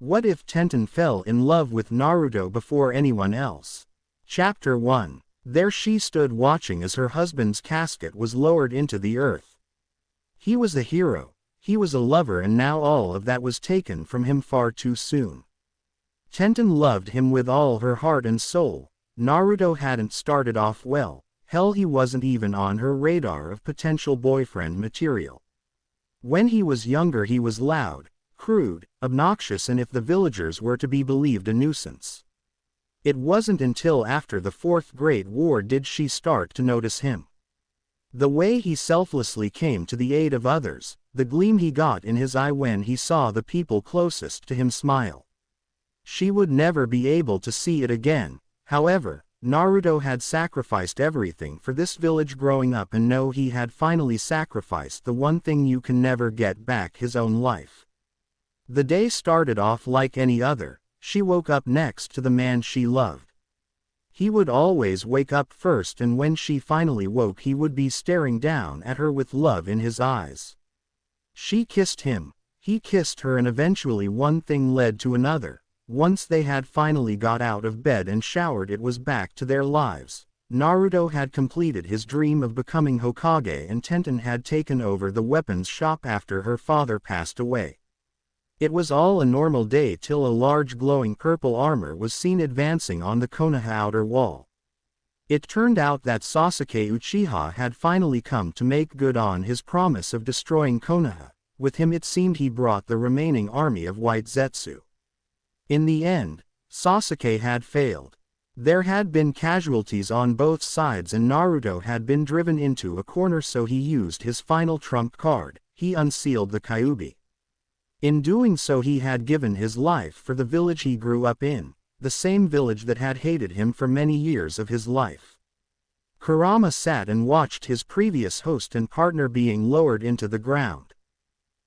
What if Tenten fell in love with Naruto before anyone else? Chapter 1. There she stood watching as her husband's casket was lowered into the earth. He was a hero, he was a lover, and now all of that was taken from him far too soon. Tenten loved him with all her heart and soul. Naruto hadn't started off well. Hell, he wasn't even on her radar of potential boyfriend material. When he was younger he was loud, crude, obnoxious, and if the villagers were to be believed, a nuisance. It wasn't until after the Fourth Great War did she start to notice him. The way he selflessly came to the aid of others, the gleam he got in his eye when he saw the people closest to him smile. She would never be able to see it again. However, Naruto had sacrificed everything for this village growing up, and no, he had finally sacrificed the one thing you can never get back: his own life. The day started off like any other. She woke up next to the man she loved. He would always wake up first, and when she finally woke he would be staring down at her with love in his eyes. She kissed him, he kissed her, and eventually one thing led to another. Once they had finally got out of bed and showered, it was back to their lives. Naruto had completed his dream of becoming Hokage, and Tenten had taken over the weapons shop after her father passed away. It was all a normal day till a large glowing purple armor was seen advancing on the Konoha outer wall. It turned out that Sasuke Uchiha had finally come to make good on his promise of destroying Konoha. With him it seemed he brought the remaining army of White Zetsu. In the end, Sasuke had failed. There had been casualties on both sides, and Naruto had been driven into a corner, so he used his final trump card. He unsealed the Kyuubi. In doing so he had given his life for the village he grew up in, the same village that had hated him for many years of his life. Kurama sat and watched his previous host and partner being lowered into the ground.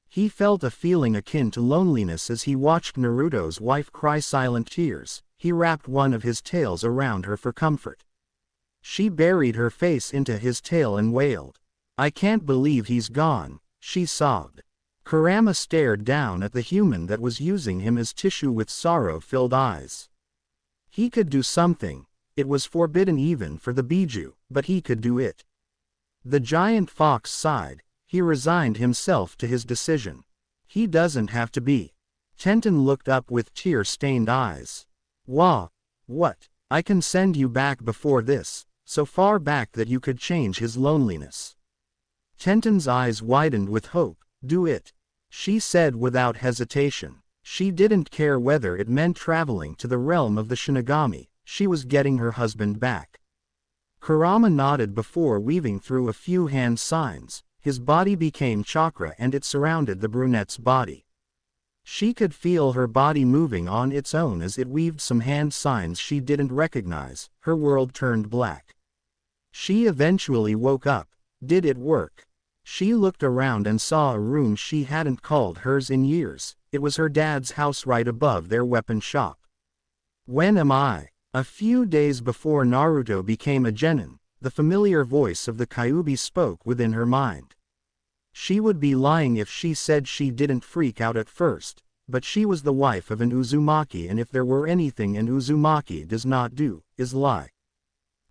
He felt a feeling akin to loneliness as he watched Naruto's wife cry silent tears. He wrapped one of his tails around her for comfort. She buried her face into his tail and wailed. "I can't believe he's gone," she sobbed. Kurama stared down at the human that was using him as tissue with sorrow-filled eyes. He could do something. It was forbidden even for the Biju, but he could do it. The giant fox sighed. He resigned himself to his decision. He doesn't have to be. Tenten looked up with tear-stained eyes. Wah! What? I can send you back before this, so far back that you could change his loneliness. Tenten's eyes widened with hope. Do it, she said without hesitation. She didn't care whether it meant traveling to the realm of the Shinigami. She was getting her husband back. Kurama nodded before weaving through a few hand signs. His body became chakra and it surrounded the brunette's body. She could feel her body moving on its own as it weaved some hand signs she didn't recognize. Her world turned black. She eventually woke up. Did it work? She looked around and saw a room she hadn't called hers in years. It was her dad's house right above their weapon shop. When am I? A few days before Naruto became a genin, the familiar voice of the Kyuubi spoke within her mind. She would be lying if she said she didn't freak out at first, but she was the wife of an Uzumaki, and if there were anything an Uzumaki does not do, is lie.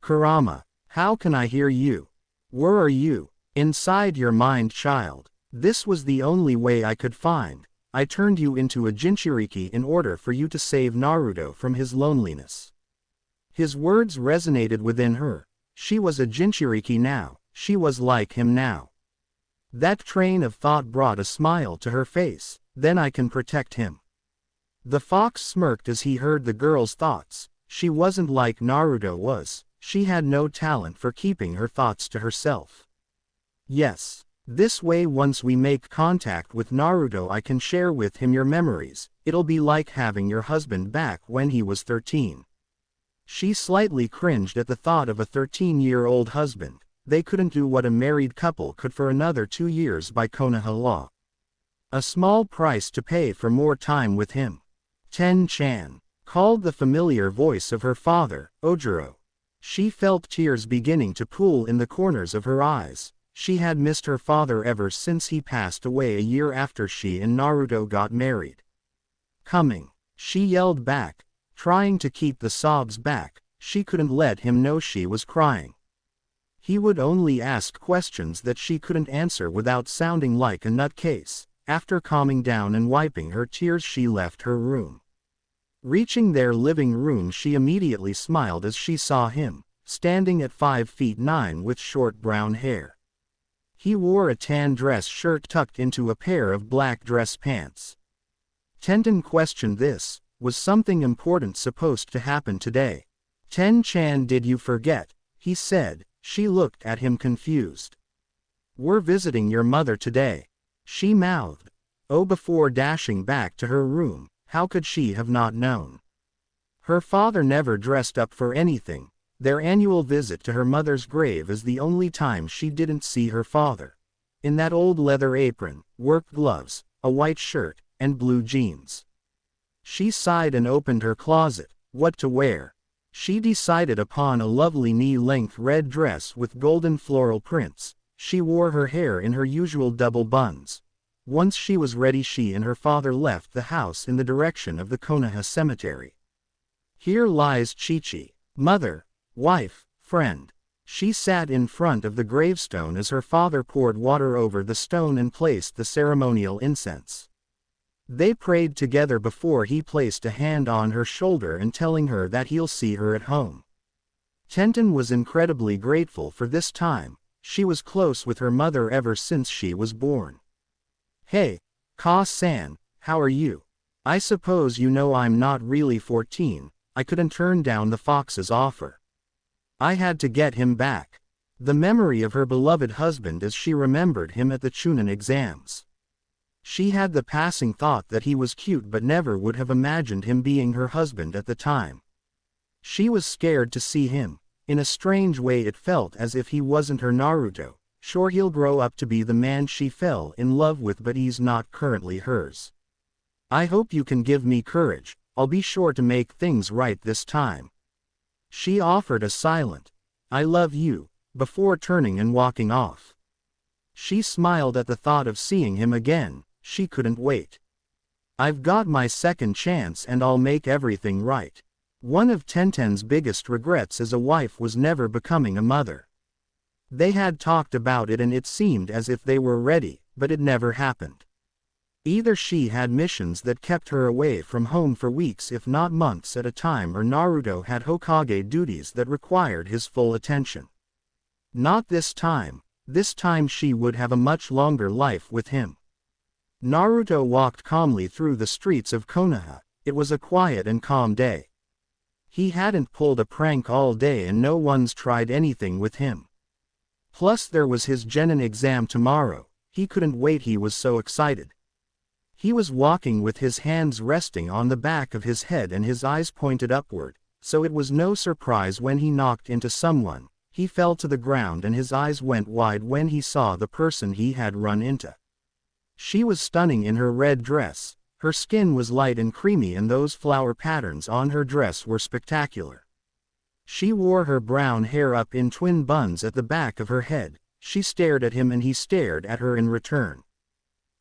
Kurama, how can I hear you? Where are you? Inside your mind, child. This was the only way I could find. I turned you into a Jinchuriki in order for you to save Naruto from his loneliness. His words resonated within her. She was a Jinchuriki now. She was like him now. That train of thought brought a smile to her face. Then I can protect him. The fox smirked as he heard the girl's thoughts. She wasn't like Naruto was. She had no talent for keeping her thoughts to herself. Yes. This way, once we make contact with Naruto, I can share with him your memories. It'll be like having your husband back when he was 13. She slightly cringed at the thought of a 13-year-old husband. They couldn't do what a married couple could for another 2 years by Konoha law. A small price to pay for more time with him. Ten-chan, called the familiar voice of her father, Ojiro. She felt tears beginning to pool in the corners of her eyes. She had missed her father ever since he passed away a year after she and Naruto got married. Coming. She yelled back, trying to keep the sobs back. She couldn't let him know she was crying. He would only ask questions that she couldn't answer without sounding like a nutcase. After calming down and wiping her tears, she left her room. Reaching their living room, she immediately smiled as she saw him, standing at 5'9" with short brown hair. He wore a tan dress shirt tucked into a pair of black dress pants. Tenten questioned this. Was something important supposed to happen today? Ten-chan, did you forget? He said. She looked at him confused. We're visiting your mother today. She mouthed. Oh, before dashing back to her room. How could she have not known? Her father never dressed up for anything. Their annual visit to her mother's grave is the only time she didn't see her father. In that old leather apron, work gloves, a white shirt, and blue jeans. She sighed and opened her closet. What to wear? She decided upon a lovely knee-length red dress with golden floral prints. She wore her hair in her usual double buns. Once she was ready, she and her father left the house in the direction of the Konoha cemetery. Here lies Chi-Chi, mother, wife, friend. She sat in front of the gravestone as her father poured water over the stone and placed the ceremonial incense. They prayed together before he placed a hand on her shoulder and telling her that he'll see her at home. Tenten was incredibly grateful for this time. She was close with her mother ever since she was born. Hey, Ka-san, how are you? I suppose you know I'm not really 14, I couldn't turn down the fox's offer. I had to get him back. The memory of her beloved husband as she remembered him at the Chunin exams. She had the passing thought that he was cute but never would have imagined him being her husband at the time. She was scared to see him. In a strange way it felt as if he wasn't her Naruto. Sure, he'll grow up to be the man she fell in love with, but he's not currently hers. I hope you can give me courage. I'll be sure to make things right this time. She offered a silent, I love you, before turning and walking off. She smiled at the thought of seeing him again. She couldn't wait. I've got my second chance and I'll make everything right. One of Tenten's biggest regrets as a wife was never becoming a mother. They had talked about it and it seemed as if they were ready, but it never happened. Either she had missions that kept her away from home for weeks if not months at a time, or Naruto had Hokage duties that required his full attention. Not this time. This time she would have a much longer life with him. Naruto walked calmly through the streets of Konoha. It was a quiet and calm day. He hadn't pulled a prank all day and no one's tried anything with him. Plus there was his genin exam tomorrow. He couldn't wait, he was so excited. He was walking with his hands resting on the back of his head and his eyes pointed upward, so it was no surprise when he knocked into someone. He fell to the ground and his eyes went wide when he saw the person he had run into. She was stunning in her red dress. Her skin was light and creamy and those flower patterns on her dress were spectacular. She wore her brown hair up in twin buns at the back of her head. She stared at him and he stared at her in return.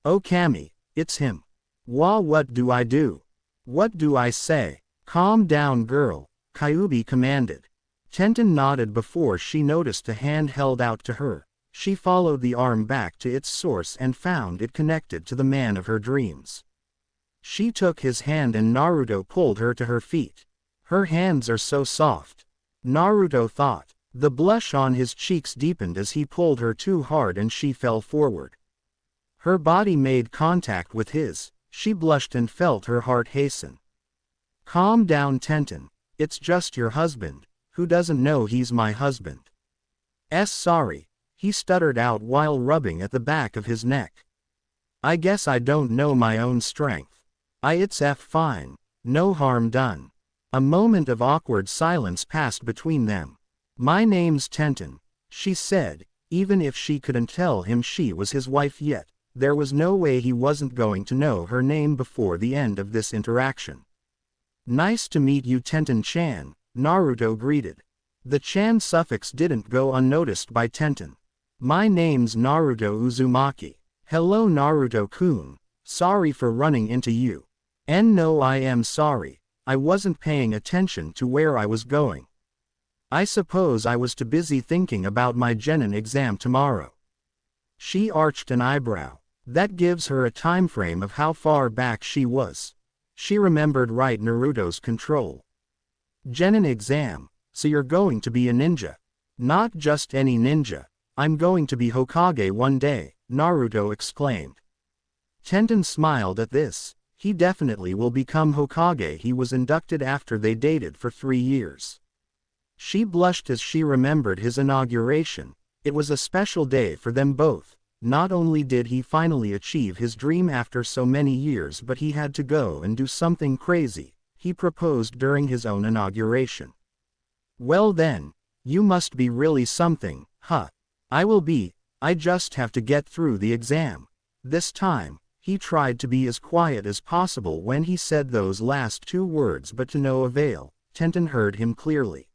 Oh Kami, it's him. Wah, what do I do? What do I say? Calm down girl, Kyubi commanded. Tenten nodded before she noticed a hand held out to her. She followed the arm back to its source and found it connected to the man of her dreams. She took his hand and Naruto pulled her to her feet. Her hands are so soft. Naruto thought. The blush on his cheeks deepened as he pulled her too hard and she fell forward. Her body made contact with his. She blushed and felt her heart hasten. Calm down Tenten. It's just your husband. Who doesn't know he's my husband? Sorry. He stuttered out while rubbing at the back of his neck. I guess I don't know my own strength. It's fine. No harm done. A moment of awkward silence passed between them. My name's Tenten, she said. Even if she couldn't tell him she was his wife yet, there was no way he wasn't going to know her name before the end of this interaction. Nice to meet you Tenten-chan, Naruto greeted. The chan suffix didn't go unnoticed by Tenten. My name's Naruto Uzumaki. Hello Naruto-kun. Sorry for running into you. And no, I am sorry. I wasn't paying attention to where I was going. I suppose I was too busy thinking about my genin exam tomorrow. She arched an eyebrow. That gives her a time frame of how far back she was. She remembered right Naruto's control. Genin exam, so you're going to be a ninja. Not just any ninja. I'm going to be Hokage one day, Naruto exclaimed. Tenten smiled at this. He definitely will become Hokage. He was inducted after they dated for 3 years. She blushed as she remembered his inauguration. It was a special day for them both. Not only did he finally achieve his dream after so many years, but he had to go and do something crazy. He proposed during his own inauguration. Well then, you must be really something, huh? I will be. I just have to get through the exam. This time, he tried to be as quiet as possible when he said those last 2 words, but to no avail. Tenten heard him clearly.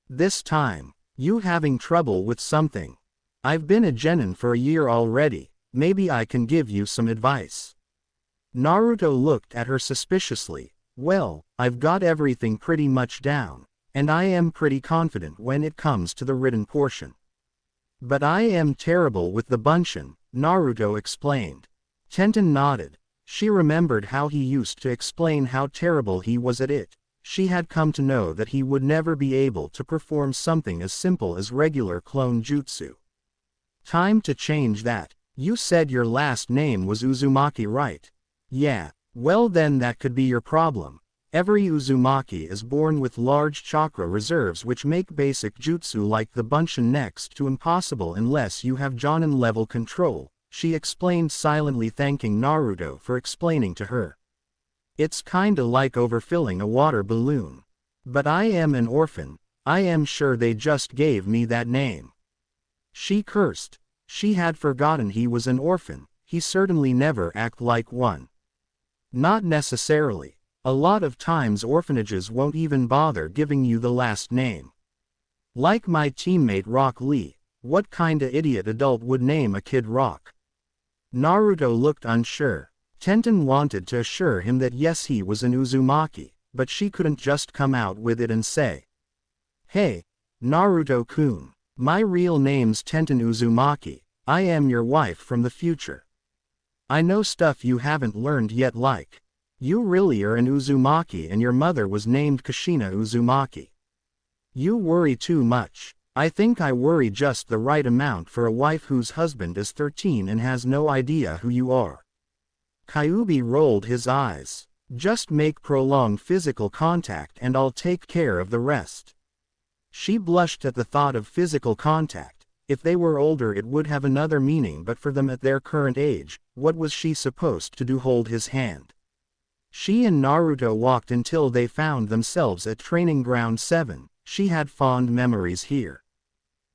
This time, you having trouble with something? I've been a genin for a year already, maybe I can give you some advice. Naruto looked at her suspiciously. Well, I've got everything pretty much down, and I am pretty confident when it comes to the written portion. But I am terrible with the bunshin, Naruto explained. Tenten nodded. She remembered how he used to explain how terrible he was at it. She had come to know that he would never be able to perform something as simple as regular clone jutsu. Time to change that. You said your last name was Uzumaki, right? Yeah, well then that could be your problem. Every Uzumaki is born with large chakra reserves which make basic jutsu like the bunshin next to impossible unless you have Jonin level control, she explained silently, thanking Naruto for explaining to her. It's kinda like overfilling a water balloon. But I am an orphan. I am sure they just gave me that name. She cursed. She had forgotten he was an orphan. He certainly never acted like one. Not necessarily. A lot of times orphanages won't even bother giving you the last name. Like my teammate Rock Lee. What kinda idiot adult would name a kid Rock? Naruto looked unsure. Tenten wanted to assure him that yes, he was an Uzumaki, but she couldn't just come out with it and say, "Hey, Naruto-kun, my real name's Tenten Uzumaki, I am your wife from the future. I know stuff you haven't learned yet, like, you really are an Uzumaki and your mother was named Kushina Uzumaki. You worry too much. I think I worry just the right amount for a wife whose husband is 13 and has no idea who you are." Kyuubi rolled his eyes. Just make prolonged physical contact and I'll take care of the rest. She blushed at the thought of physical contact. If they were older it would have another meaning, but for them at their current age, what was she supposed to do? Hold his hand? She and Naruto walked until they found themselves at Training Ground 7. She had fond memories here.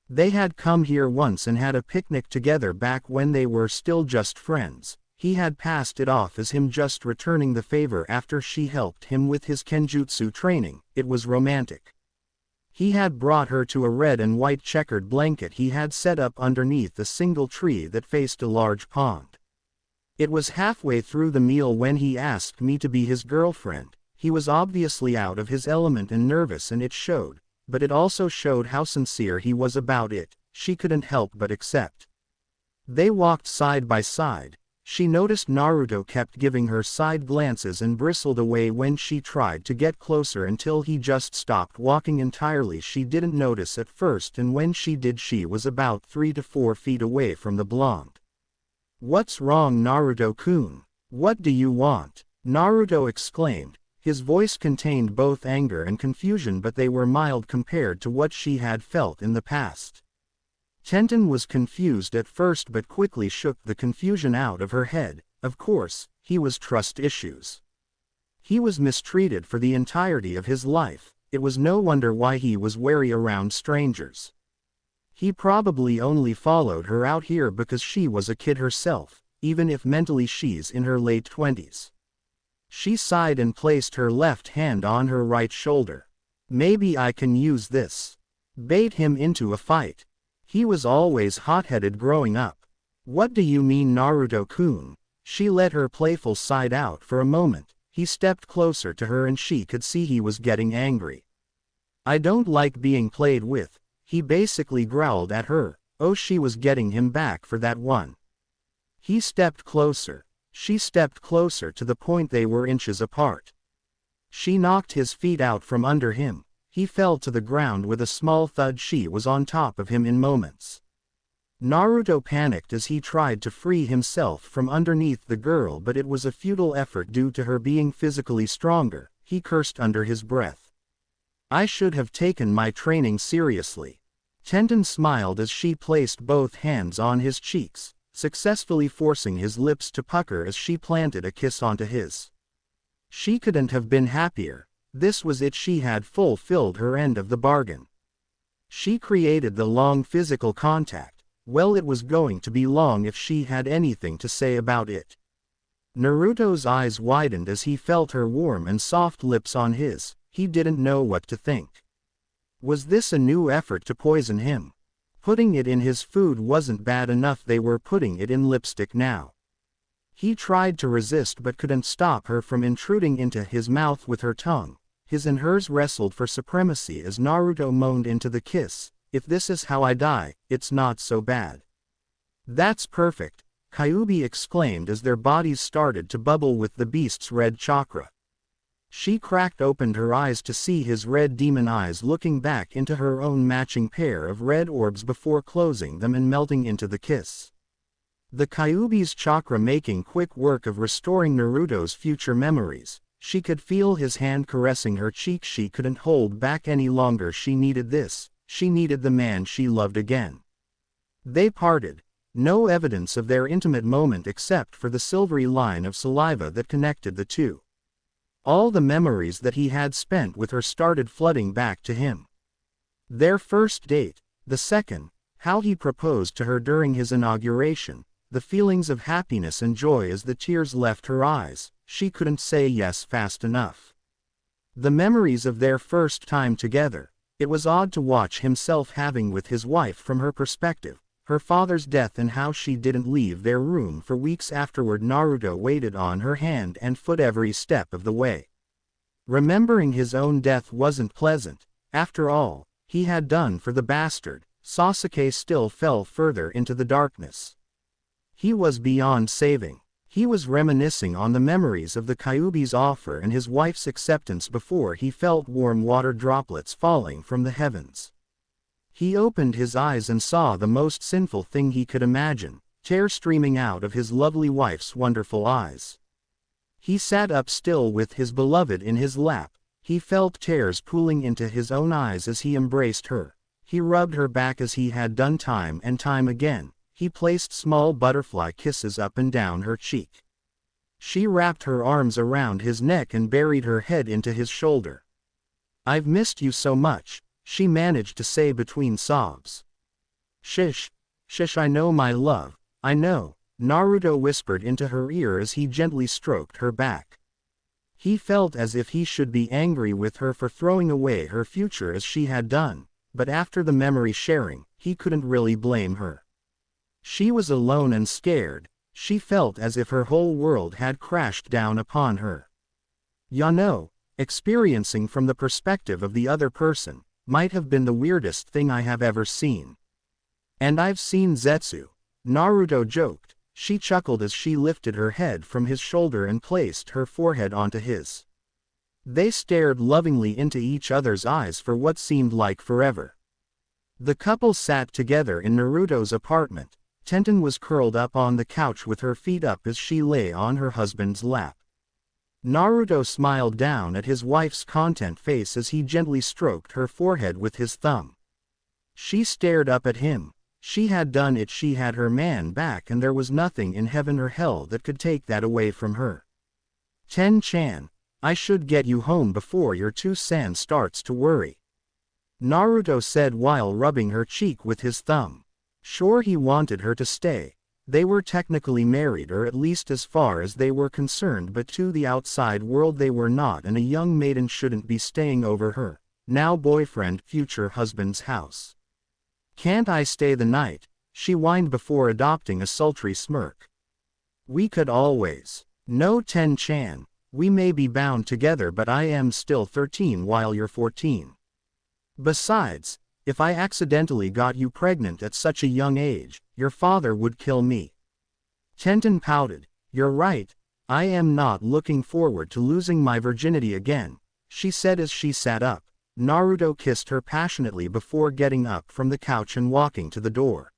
They had come here once and had a picnic together back when they were still just friends. He had passed it off as him just returning the favor after she helped him with his kenjutsu training. It was romantic. He had brought her to a red and white checkered blanket he had set up underneath a single tree that faced a large pond. It was halfway through the meal when he asked me to be his girlfriend. He was obviously out of his element and nervous, and it showed, but it also showed how sincere he was about it. She couldn't help but accept. They walked side by side. She noticed Naruto kept giving her side glances and bristled away when she tried to get closer until he just stopped walking entirely. She didn't notice at first, and when she did she was about 3 to 4 feet away from the blonde. "What's wrong, Naruto-kun? What do you want?" Naruto exclaimed. His voice contained both anger and confusion, but they were mild compared to what she had felt in the past. Tenten was confused at first but quickly shook the confusion out of her head. Of course, he was trust issues. He was mistreated for the entirety of his life. It was no wonder why he was wary around strangers. He probably only followed her out here because she was a kid herself, even if mentally she's in her late 20s. She sighed and placed her left hand on her right shoulder. "Maybe I can use this. Bait him into a fight. He was always hot-headed growing up." "What do you mean, Naruto-kun?" She let her playful side out for a moment. He stepped closer to her and she could see he was getting angry. "I don't like being played with," he basically growled at her. Oh, she was getting him back for that one. He stepped closer. She stepped closer to the point they were inches apart. She knocked his feet out from under him. He fell to the ground with a small thud. She was on top of him in moments. Naruto panicked as he tried to free himself from underneath the girl, but it was a futile effort due to her being physically stronger. He cursed under his breath. "I should have taken my training seriously." Tenten smiled as she placed both hands on his cheeks, successfully forcing his lips to pucker as she planted a kiss onto his. She couldn't have been happier. This was it. She had fulfilled her end of the bargain. She created the long physical contact. Well, it was going to be long if she had anything to say about it. Naruto's eyes widened as he felt her warm and soft lips on his. He didn't know what to think. Was this a new effort to poison him? Putting it in his food wasn't bad enough, they were putting it in lipstick now. He tried to resist but couldn't stop her from intruding into his mouth with her tongue. His and hers wrestled for supremacy as Naruto moaned into the kiss. "If this is how I die, it's not so bad." "That's perfect," Kyuubi exclaimed as their bodies started to bubble with the beast's red chakra. She cracked open her eyes to see his red demon eyes looking back into her own matching pair of red orbs before closing them and melting into the kiss. The Kyuubi's chakra making quick work of restoring Naruto's future memories. She could feel his hand caressing her cheek. She couldn't hold back any longer. She needed this. She needed the man she loved again. They parted. No evidence of their intimate moment except for the silvery line of saliva that connected the two. All the memories that he had spent with her started flooding back to him. Their first date, the second, how he proposed to her during his inauguration, the feelings of happiness and joy as the tears left her eyes. She couldn't say yes fast enough. The memories of their first time together. It was odd to watch himself having with his wife from her perspective, her father's death and how she didn't leave their room for weeks afterward. Naruto waited on her hand and foot every step of the way. Remembering his own death wasn't pleasant. After all he had done for the bastard, Sasuke still fell further into the darkness. He was beyond saving. He was reminiscing on the memories of the Kyuubi's offer and his wife's acceptance before he felt warm water droplets falling from the heavens. He opened his eyes and saw the most sinful thing he could imagine, tears streaming out of his lovely wife's wonderful eyes. He sat up still with his beloved in his lap. He felt tears pooling into his own eyes as he embraced her. He rubbed her back as he had done time and time again. He placed small butterfly kisses up and down her cheek. She wrapped her arms around his neck and buried her head into his shoulder. "I've missed you so much," she managed to say between sobs. Shish, I know my love, I know," Naruto whispered into her ear as he gently stroked her back. He felt as if he should be angry with her for throwing away her future as she had done, but after the memory sharing, he couldn't really blame her. She was alone and scared. She felt as if her whole world had crashed down upon her. Experiencing from the perspective of the other person, might have been the weirdest thing I have ever seen. And I've seen Zetsu. Naruto joked. She chuckled as she lifted her head from his shoulder and placed her forehead onto his. They stared lovingly into each other's eyes for what seemed like forever. The couple sat together in Naruto's apartment. Tenten was curled up on the couch with her feet up as she lay on her husband's lap. Naruto smiled down at his wife's content face as he gently stroked her forehead with his thumb. She stared up at him. She had done it. She had her man back and there was nothing in heaven or hell that could take that away from her. "Ten-chan, I should get you home before your Two-san starts to worry," Naruto said while rubbing her cheek with his thumb. Sure, he wanted her to stay. They were technically married, or at least as far as they were concerned, but to the outside world they were not, and a young maiden shouldn't be staying over her, now boyfriend, future husband's house. "Can't I stay the night?" she whined before adopting a sultry smirk. "We could always." "No, Ten-chan, We may be bound together, but I am still 13 while you're 14. Besides, if I accidentally got you pregnant at such a young age, your father would kill me." Tenten pouted. "You're right, I am not looking forward to losing my virginity again," she said as she sat up. Naruto kissed her passionately before getting up from the couch and walking to the door.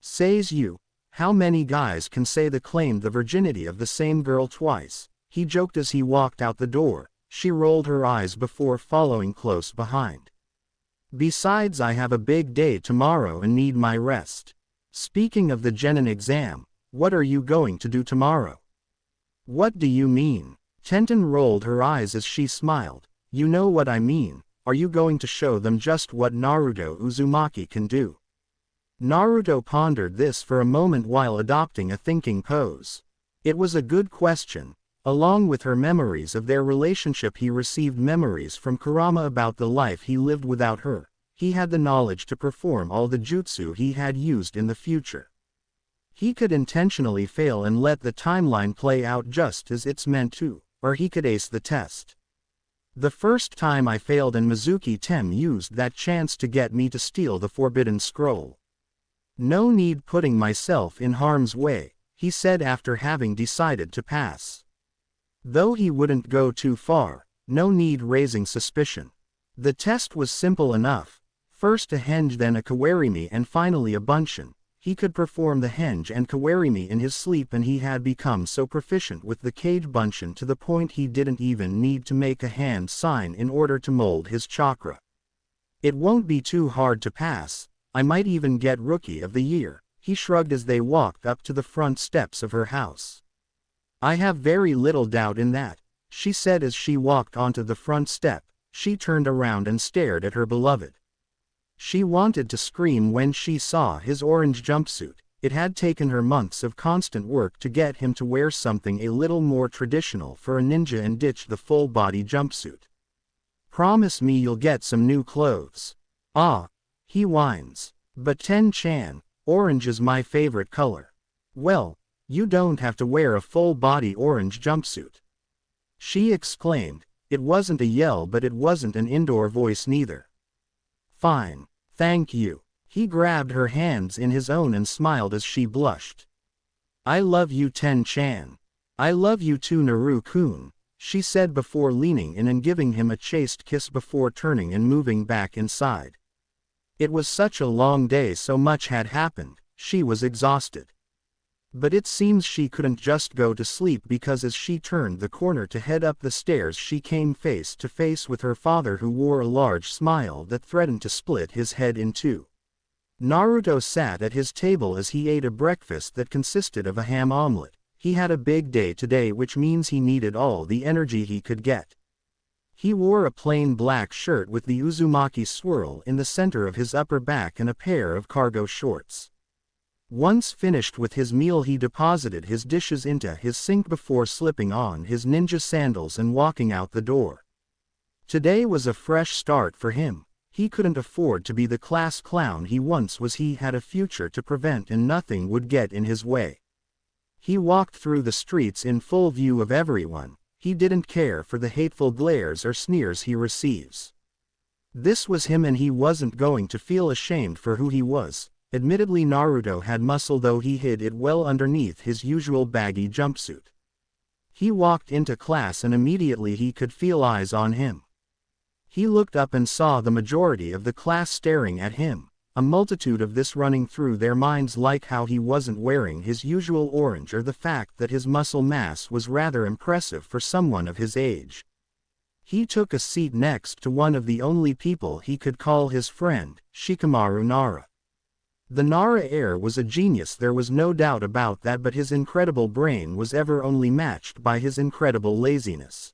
"Says you, how many guys can say they claimed the virginity of the same girl twice?" he joked as he walked out the door. She rolled her eyes before following close behind. "Besides, I have a big day tomorrow and need my rest. Speaking of the Genin exam, what are you going to do tomorrow?" "What do you mean?" Tenten rolled her eyes as she smiled. "You know what I mean. Are you going to show them just what Naruto Uzumaki can do?" Naruto pondered this for a moment while adopting a thinking pose. It was a good question. Along with her memories of their relationship, he received memories from Kurama about the life he lived without her. He had the knowledge to perform all the jutsu he had used in the future. He could intentionally fail and let the timeline play out just as it's meant to, or he could ace the test. "The first time I failed and Mizuki Tem used that chance to get me to steal the Forbidden Scroll. No need putting myself in harm's way," he said after having decided to pass. Though he wouldn't go too far, no need raising suspicion. The test was simple enough. First a henge, then a kawarimi, and finally a bunshin. He could perform the henge and kawarimi in his sleep, and he had become so proficient with the kage bunshin to the point he didn't even need to make a hand sign in order to mold his chakra. "It won't be too hard to pass. I might even get Rookie of the Year," he shrugged as they walked up to the front steps of her house. "I have very little doubt in that," she said as she walked onto the front step. She turned around and stared at her beloved. She wanted to scream when she saw his orange jumpsuit. It had taken her months of constant work to get him to wear something a little more traditional for a ninja and ditch the full-body jumpsuit. "Promise me you'll get some new clothes." "Ah," he whines. "But Ten-chan, orange is my favorite color." "Well, you don't have to wear a full-body orange jumpsuit," she exclaimed. It wasn't a yell, but it wasn't an indoor voice neither. "Fine, thank you." He grabbed her hands in his own and smiled as she blushed. "I love you, Ten-chan." "I love you too, Naru-kun," she said before leaning in and giving him a chaste kiss before turning and moving back inside. It was such a long day, so much had happened, she was exhausted. But it seems she couldn't just go to sleep, because as she turned the corner to head up the stairs she came face to face with her father, who wore a large smile that threatened to split his head in two. Naruto sat at his table as he ate a breakfast that consisted of a ham omelet. He had a big day today, which means he needed all the energy he could get. He wore a plain black shirt with the Uzumaki swirl in the center of his upper back and a pair of cargo shorts. Once finished with his meal, he deposited his dishes into his sink before slipping on his ninja sandals and walking out the door. Today was a fresh start for him. He couldn't afford to be the class clown he once was. He had a future to prevent and nothing would get in his way. He walked through the streets in full view of everyone. He didn't care for the hateful glares or sneers he receives. This was him, and he wasn't going to feel ashamed for who he was. Admittedly, Naruto had muscle, though he hid it well underneath his usual baggy jumpsuit. He walked into class and immediately he could feel eyes on him. He looked up and saw the majority of the class staring at him, a multitude of this running through their minds, like how he wasn't wearing his usual orange or the fact that his muscle mass was rather impressive for someone of his age. He took a seat next to one of the only people he could call his friend, Shikamaru Nara. The Nara heir was a genius, there was no doubt about that, but his incredible brain was ever only matched by his incredible laziness.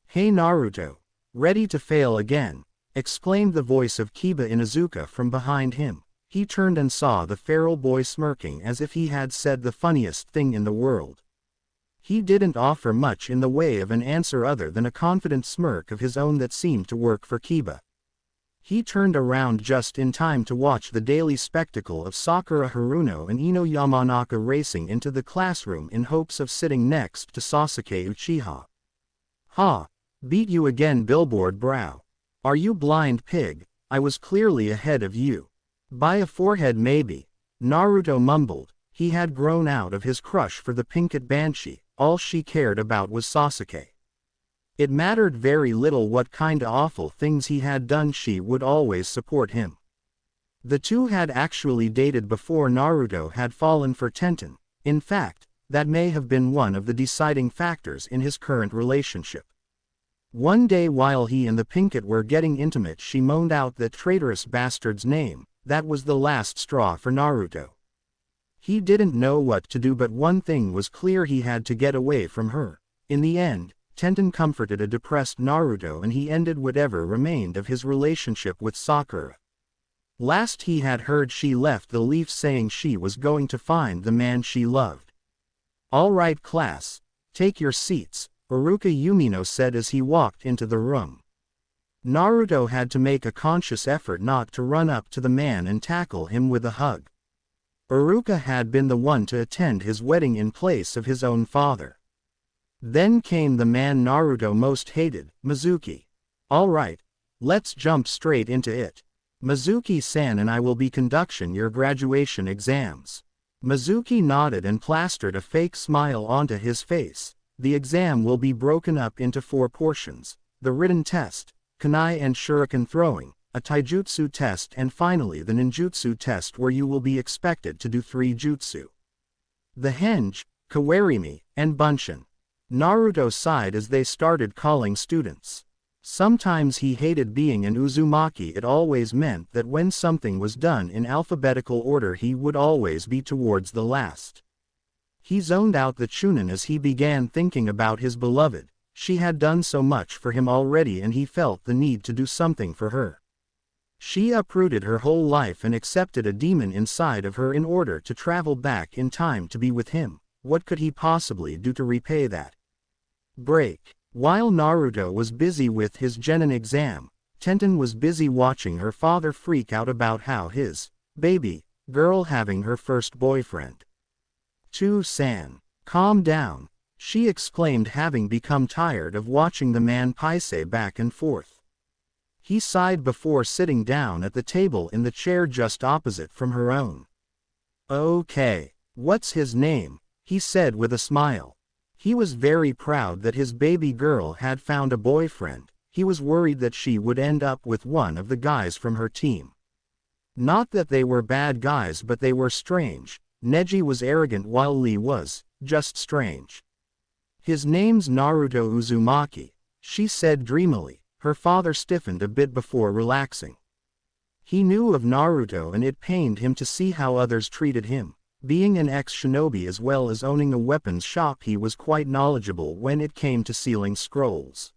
"Hey Naruto, ready to fail again?" exclaimed the voice of Kiba Inuzuka from behind him. He turned and saw the feral boy smirking as if he had said the funniest thing in the world. He didn't offer much in the way of an answer other than a confident smirk of his own that seemed to work for Kiba. He turned around just in time to watch the daily spectacle of Sakura Haruno and Ino Yamanaka racing into the classroom in hopes of sitting next to Sasuke Uchiha. Ha! Beat you again, billboard brow. Are you blind, pig? I was clearly ahead of you. By a forehead maybe. Naruto mumbled. He had grown out of his crush for the pinkett banshee. All she cared about was Sasuke. It mattered very little what kinda awful things he had done, she would always support him. The two had actually dated before Naruto had fallen for Tenten. In fact, that may have been one of the deciding factors in his current relationship. One day while he and the pinkett were getting intimate, she moaned out that traitorous bastard's name. That was the last straw for Naruto. He didn't know what to do, but one thing was clear: he had to get away from her. In the end, Tenten comforted a depressed Naruto and he ended whatever remained of his relationship with Sakura. Last he had heard, she left the leaf saying she was going to find the man she loved. "All right, class. Take your seats," Iruka Umino said as he walked into the room. Naruto had to make a conscious effort not to run up to the man and tackle him with a hug. Iruka had been the one to attend his wedding in place of his own father. Then came the man Naruto most hated, Mizuki. "All right, let's jump straight into it. Mizuki-san and I will be conducting your graduation exams." Mizuki nodded and plastered a fake smile onto his face. "The exam will be broken up into 4 portions: the written test, kunai and shuriken throwing, a taijutsu test, and finally the ninjutsu test, where you will be expected to do 3 jutsu. The henge, kawarimi, and bunshin." Naruto sighed as they started calling students. Sometimes he hated being an Uzumaki. It always meant that when something was done in alphabetical order he would always be towards the last. He zoned out the Chunin as he began thinking about his beloved. She had done so much for him already and he felt the need to do something for her. She uprooted her whole life and accepted a demon inside of her in order to travel back in time to be with him. What could he possibly do to repay that? Break. While Naruto was busy with his genin exam, Tenten was busy watching her father freak out about how his baby girl having her first boyfriend. "San, calm down," she exclaimed, having become tired of watching the man pace back and forth. He sighed before sitting down at the table in the chair just opposite from her own. "Okay, what's his name?" he said with a smile. He was very proud that his baby girl had found a boyfriend. He was worried that she would end up with one of the guys from her team. Not that they were bad guys, but they were strange. Neji was arrogant while Lee was just strange. "His name's Naruto Uzumaki," she said dreamily. Her father stiffened a bit before relaxing. He knew of Naruto and it pained him to see how others treated him. Being an ex-shinobi as well as owning a weapons shop, he was quite knowledgeable when it came to sealing scrolls.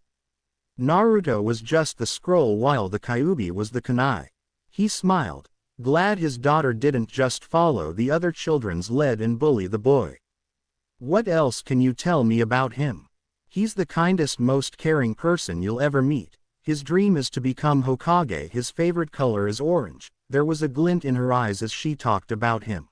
Naruto was just the scroll while the Kyuubi was the kunai. He smiled, glad his daughter didn't just follow the other children's lead and bully the boy. "What else can you tell me about him?" "He's the kindest, most caring person you'll ever meet. His dream is to become Hokage. His favorite color is orange." There was a glint in her eyes as she talked about him.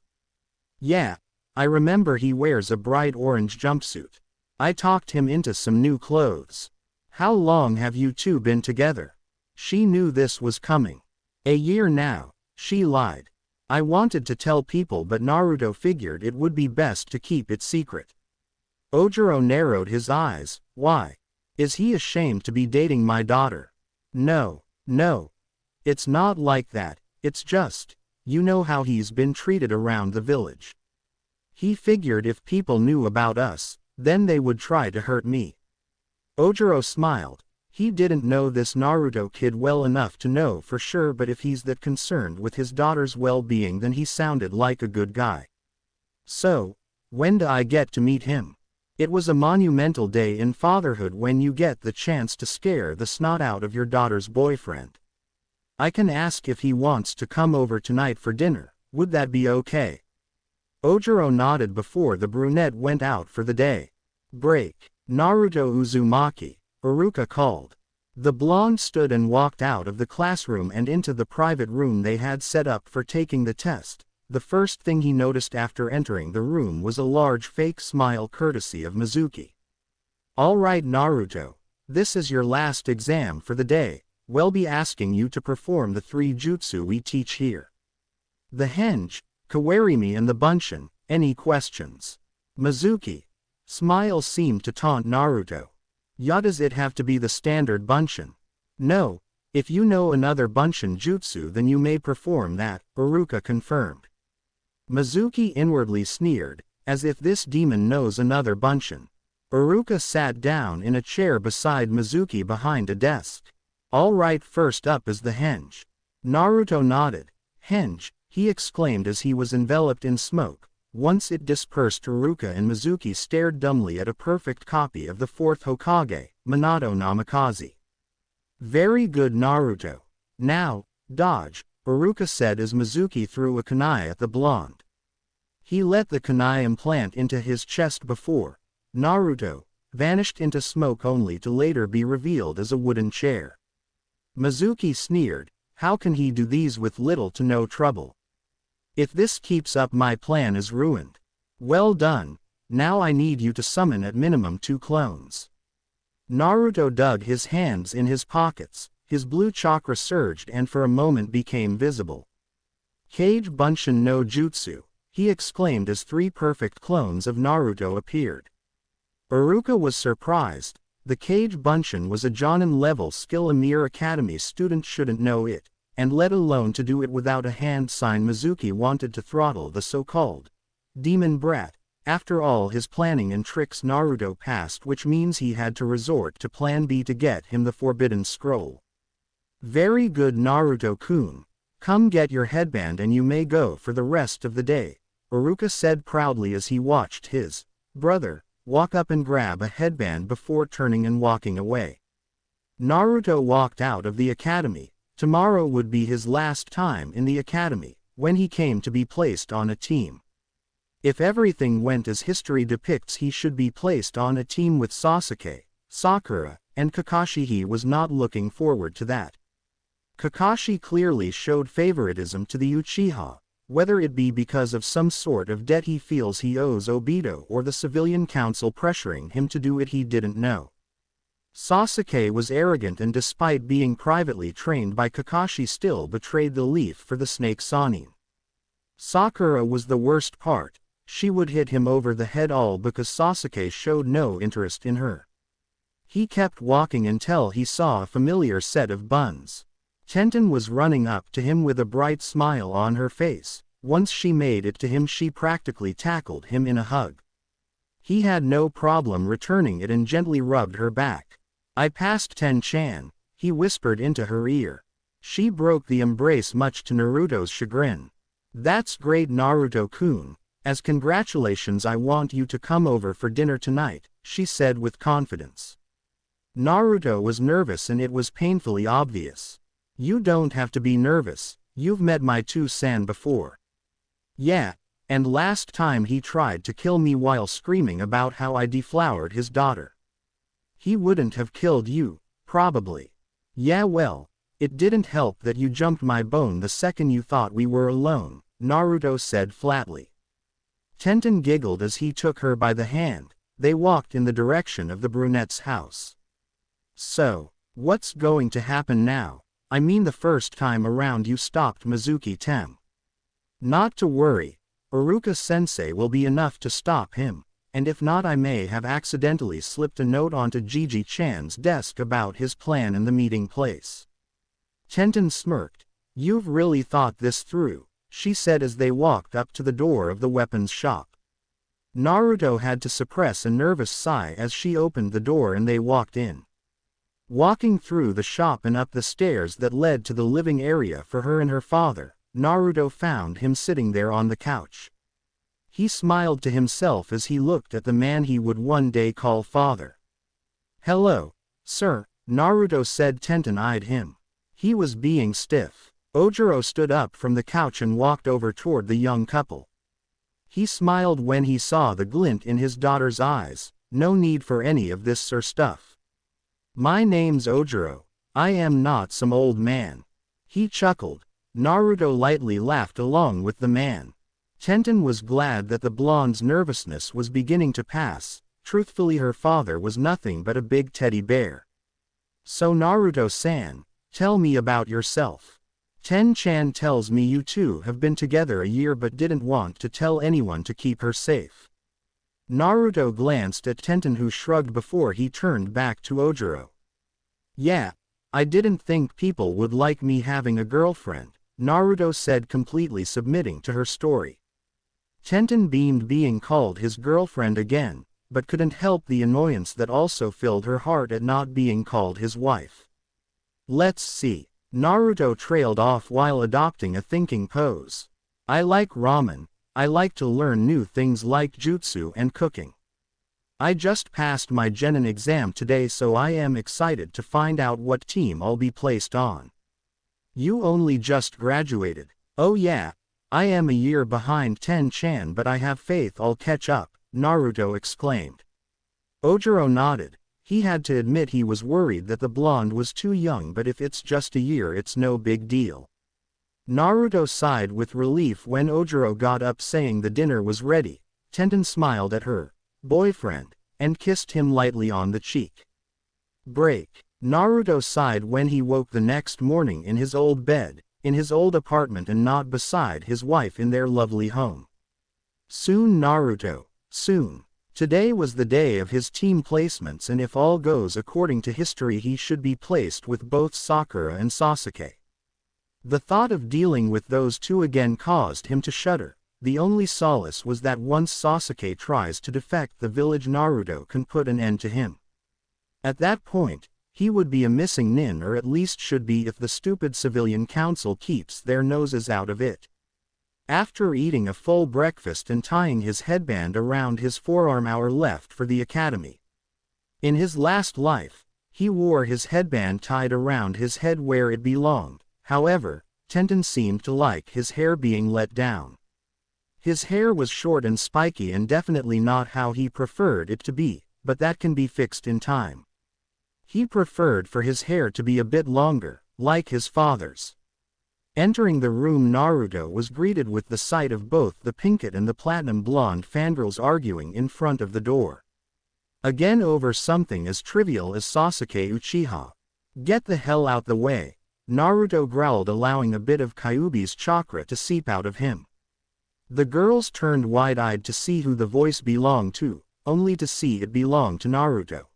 "Yeah, I remember he wears a bright orange jumpsuit. I talked him into some new clothes." "How long have you two been together?" She knew this was coming. "A year now," she lied. "I wanted to tell people, but Naruto figured it would be best to keep it secret." Ojiro narrowed his eyes. "Why? Is he ashamed to be dating my daughter?" No. It's not like that. It's just, you know how he's been treated around the village. He figured if people knew about us, then they would try to hurt me." Ojiro smiled. He didn't know this Naruto kid well enough to know for sure, but if he's that concerned with his daughter's well-being, then he sounded like a good guy. "So, when do I get to meet him?" It was a monumental day in fatherhood when you get the chance to scare the snot out of your daughter's boyfriend. "I can ask if he wants to come over tonight for dinner. Would that be okay?" Ojiro nodded before the brunette went out for the day. Break. "Naruto Uzumaki," Iruka called. The blonde stood and walked out of the classroom and into the private room they had set up for taking the test. The first thing he noticed after entering the room was a large fake smile courtesy of Mizuki. "All right, Naruto. This is your last exam for the day. We'll be asking you to perform the 3 jutsu we teach here. The Henge, Kawarimi and the Bunshin. Any questions? Mizuki. Smile seemed to taunt Naruto. Does it have to be the standard Bunshin? No. If you know another Bunshin jutsu then you may perform that, Iruka confirmed. Mizuki inwardly sneered, as if this demon knows another Bunshin. Iruka sat down in a chair beside Mizuki behind a desk. Alright, first up is the Henge. Naruto nodded. Henge, he exclaimed as he was enveloped in smoke. Once it dispersed, Iruka and Mizuki stared dumbly at a perfect copy of the 4th Hokage, Minato Namikaze. Very good, Naruto. Now, dodge, Iruka said as Mizuki threw a kunai at the blonde. He let the kunai implant into his chest before Naruto vanished into smoke only to later be revealed as a wooden chair. Mizuki sneered, how can he do these with little to no trouble? If this keeps up, my plan is ruined. Well done, now I need you to summon at minimum 2 clones. Naruto dug his hands in his pockets, his blue chakra surged and for a moment became visible. Kage Bunshin no Jutsu, he exclaimed as 3 perfect clones of Naruto appeared. Iruka was surprised. The Kage Bunshin was a Jonin-level skill. A mere academy student shouldn't know it, and let alone to do it without a hand sign. Mizuki wanted to throttle the so-called demon brat. After all his planning and tricks, Naruto passed, which means he had to resort to plan B to get him the forbidden scroll. Very good, Naruto-kun. Come get your headband and you may go for the rest of the day, Iruka said proudly as he watched his brother walk up and grab a headband before turning and walking away. Naruto walked out of the academy. Tomorrow would be his last time in the academy, when he came to be placed on a team. If everything went as history depicts, he should be placed on a team with Sasuke, Sakura, and Kakashi. He was not looking forward to that. Kakashi clearly showed favoritism to the Uchiha, whether it be because of some sort of debt he feels he owes Obito or the civilian council pressuring him to do it, he didn't know. Sasuke was arrogant and despite being privately trained by Kakashi still betrayed the leaf for the snake Sanin. Sakura was the worst part. She would hit him over the head all because Sasuke showed no interest in her. He kept walking until he saw a familiar set of buns. Tenten was running up to him with a bright smile on her face. Once she made it to him, she practically tackled him in a hug. He had no problem returning it and gently rubbed her back. I passed Ten-chan, he whispered into her ear. She broke the embrace much to Naruto's chagrin. That's great, Naruto-kun. As congratulations, I want you to come over for dinner tonight, she said with confidence. Naruto was nervous and it was painfully obvious. You don't have to be nervous, you've met my two-san before. Yeah, and last time he tried to kill me while screaming about how I deflowered his daughter. He wouldn't have killed you, probably. Yeah, well, it didn't help that you jumped my bone the second you thought we were alone, Naruto said flatly. Tenten giggled as he took her by the hand. They walked in the direction of the brunette's house. So, what's going to happen now? I mean, the first time around you stopped Mizuki Tem. Not to worry, Iruka-sensei will be enough to stop him, and if not, I may have accidentally slipped a note onto Gigi-chan's desk about his plan in the meeting place. Tenten smirked. You've really thought this through, she said as they walked up to the door of the weapons shop. Naruto had to suppress a nervous sigh as she opened the door and they walked in. Walking through the shop and up the stairs that led to the living area for her and her father, Naruto found him sitting there on the couch. He smiled to himself as he looked at the man he would one day call father. Hello, sir, Naruto said. Tenten eyed him. He was being stiff. Ojiro stood up from the couch and walked over toward the young couple. He smiled when he saw the glint in his daughter's eyes. No need for any of this sir stuff. My name's Ojiro. I am not some old man. He chuckled. Naruto lightly laughed along with the man. Tenten was glad that the blonde's nervousness was beginning to pass. Truthfully, her father was nothing but a big teddy bear. So Naruto-san, tell me about yourself. Ten-chan tells me you two have been together a year but didn't want to tell anyone to keep her safe. Naruto glanced at Tenten, who shrugged before he turned back to Ojiro. Yeah, I didn't think people would like me having a girlfriend, Naruto said, completely submitting to her story. Tenten beamed being called his girlfriend again, but couldn't help the annoyance that also filled her heart at not being called his wife. Let's see. Naruto trailed off while adopting a thinking pose. I like ramen. I like to learn new things like jutsu and cooking. I just passed my genin exam today, so I am excited to find out what team I'll be placed on. You only just graduated. Oh yeah, I am a year behind Ten-chan, but I have faith I'll catch up, Naruto exclaimed. Ojiro nodded. He had to admit he was worried that the blonde was too young, but if it's just a year it's no big deal. Naruto sighed with relief when Ojiro got up saying the dinner was ready. Tenten smiled at her boyfriend and kissed him lightly on the cheek. Break. Naruto sighed when he woke the next morning in his old bed, in his old apartment, and not beside his wife in their lovely home. Soon, Naruto, soon. Today was the day of his team placements, and if all goes according to history he should be placed with both Sakura and Sasuke. The thought of dealing with those two again caused him to shudder. The only solace was that once Sasuke tries to defect the village, Naruto can put an end to him. At that point, he would be a missing nin, or at least should be if the stupid civilian council keeps their noses out of it. After eating a full breakfast and tying his headband around his forearm, hour left for the academy. In his last life, he wore his headband tied around his head where it belonged. However, Tenten seemed to like his hair being let down. His hair was short and spiky and definitely not how he preferred it to be, but that can be fixed in time. He preferred for his hair to be a bit longer, like his father's. Entering the room, Naruto was greeted with the sight of both the pinkett and the platinum blonde fangirls arguing in front of the door. Again over something as trivial as Sasuke Uchiha. Get the hell out the way, Naruto growled, allowing a bit of Kyuubi's chakra to seep out of him. The girls turned wide-eyed to see who the voice belonged to, only to see it belonged to Naruto.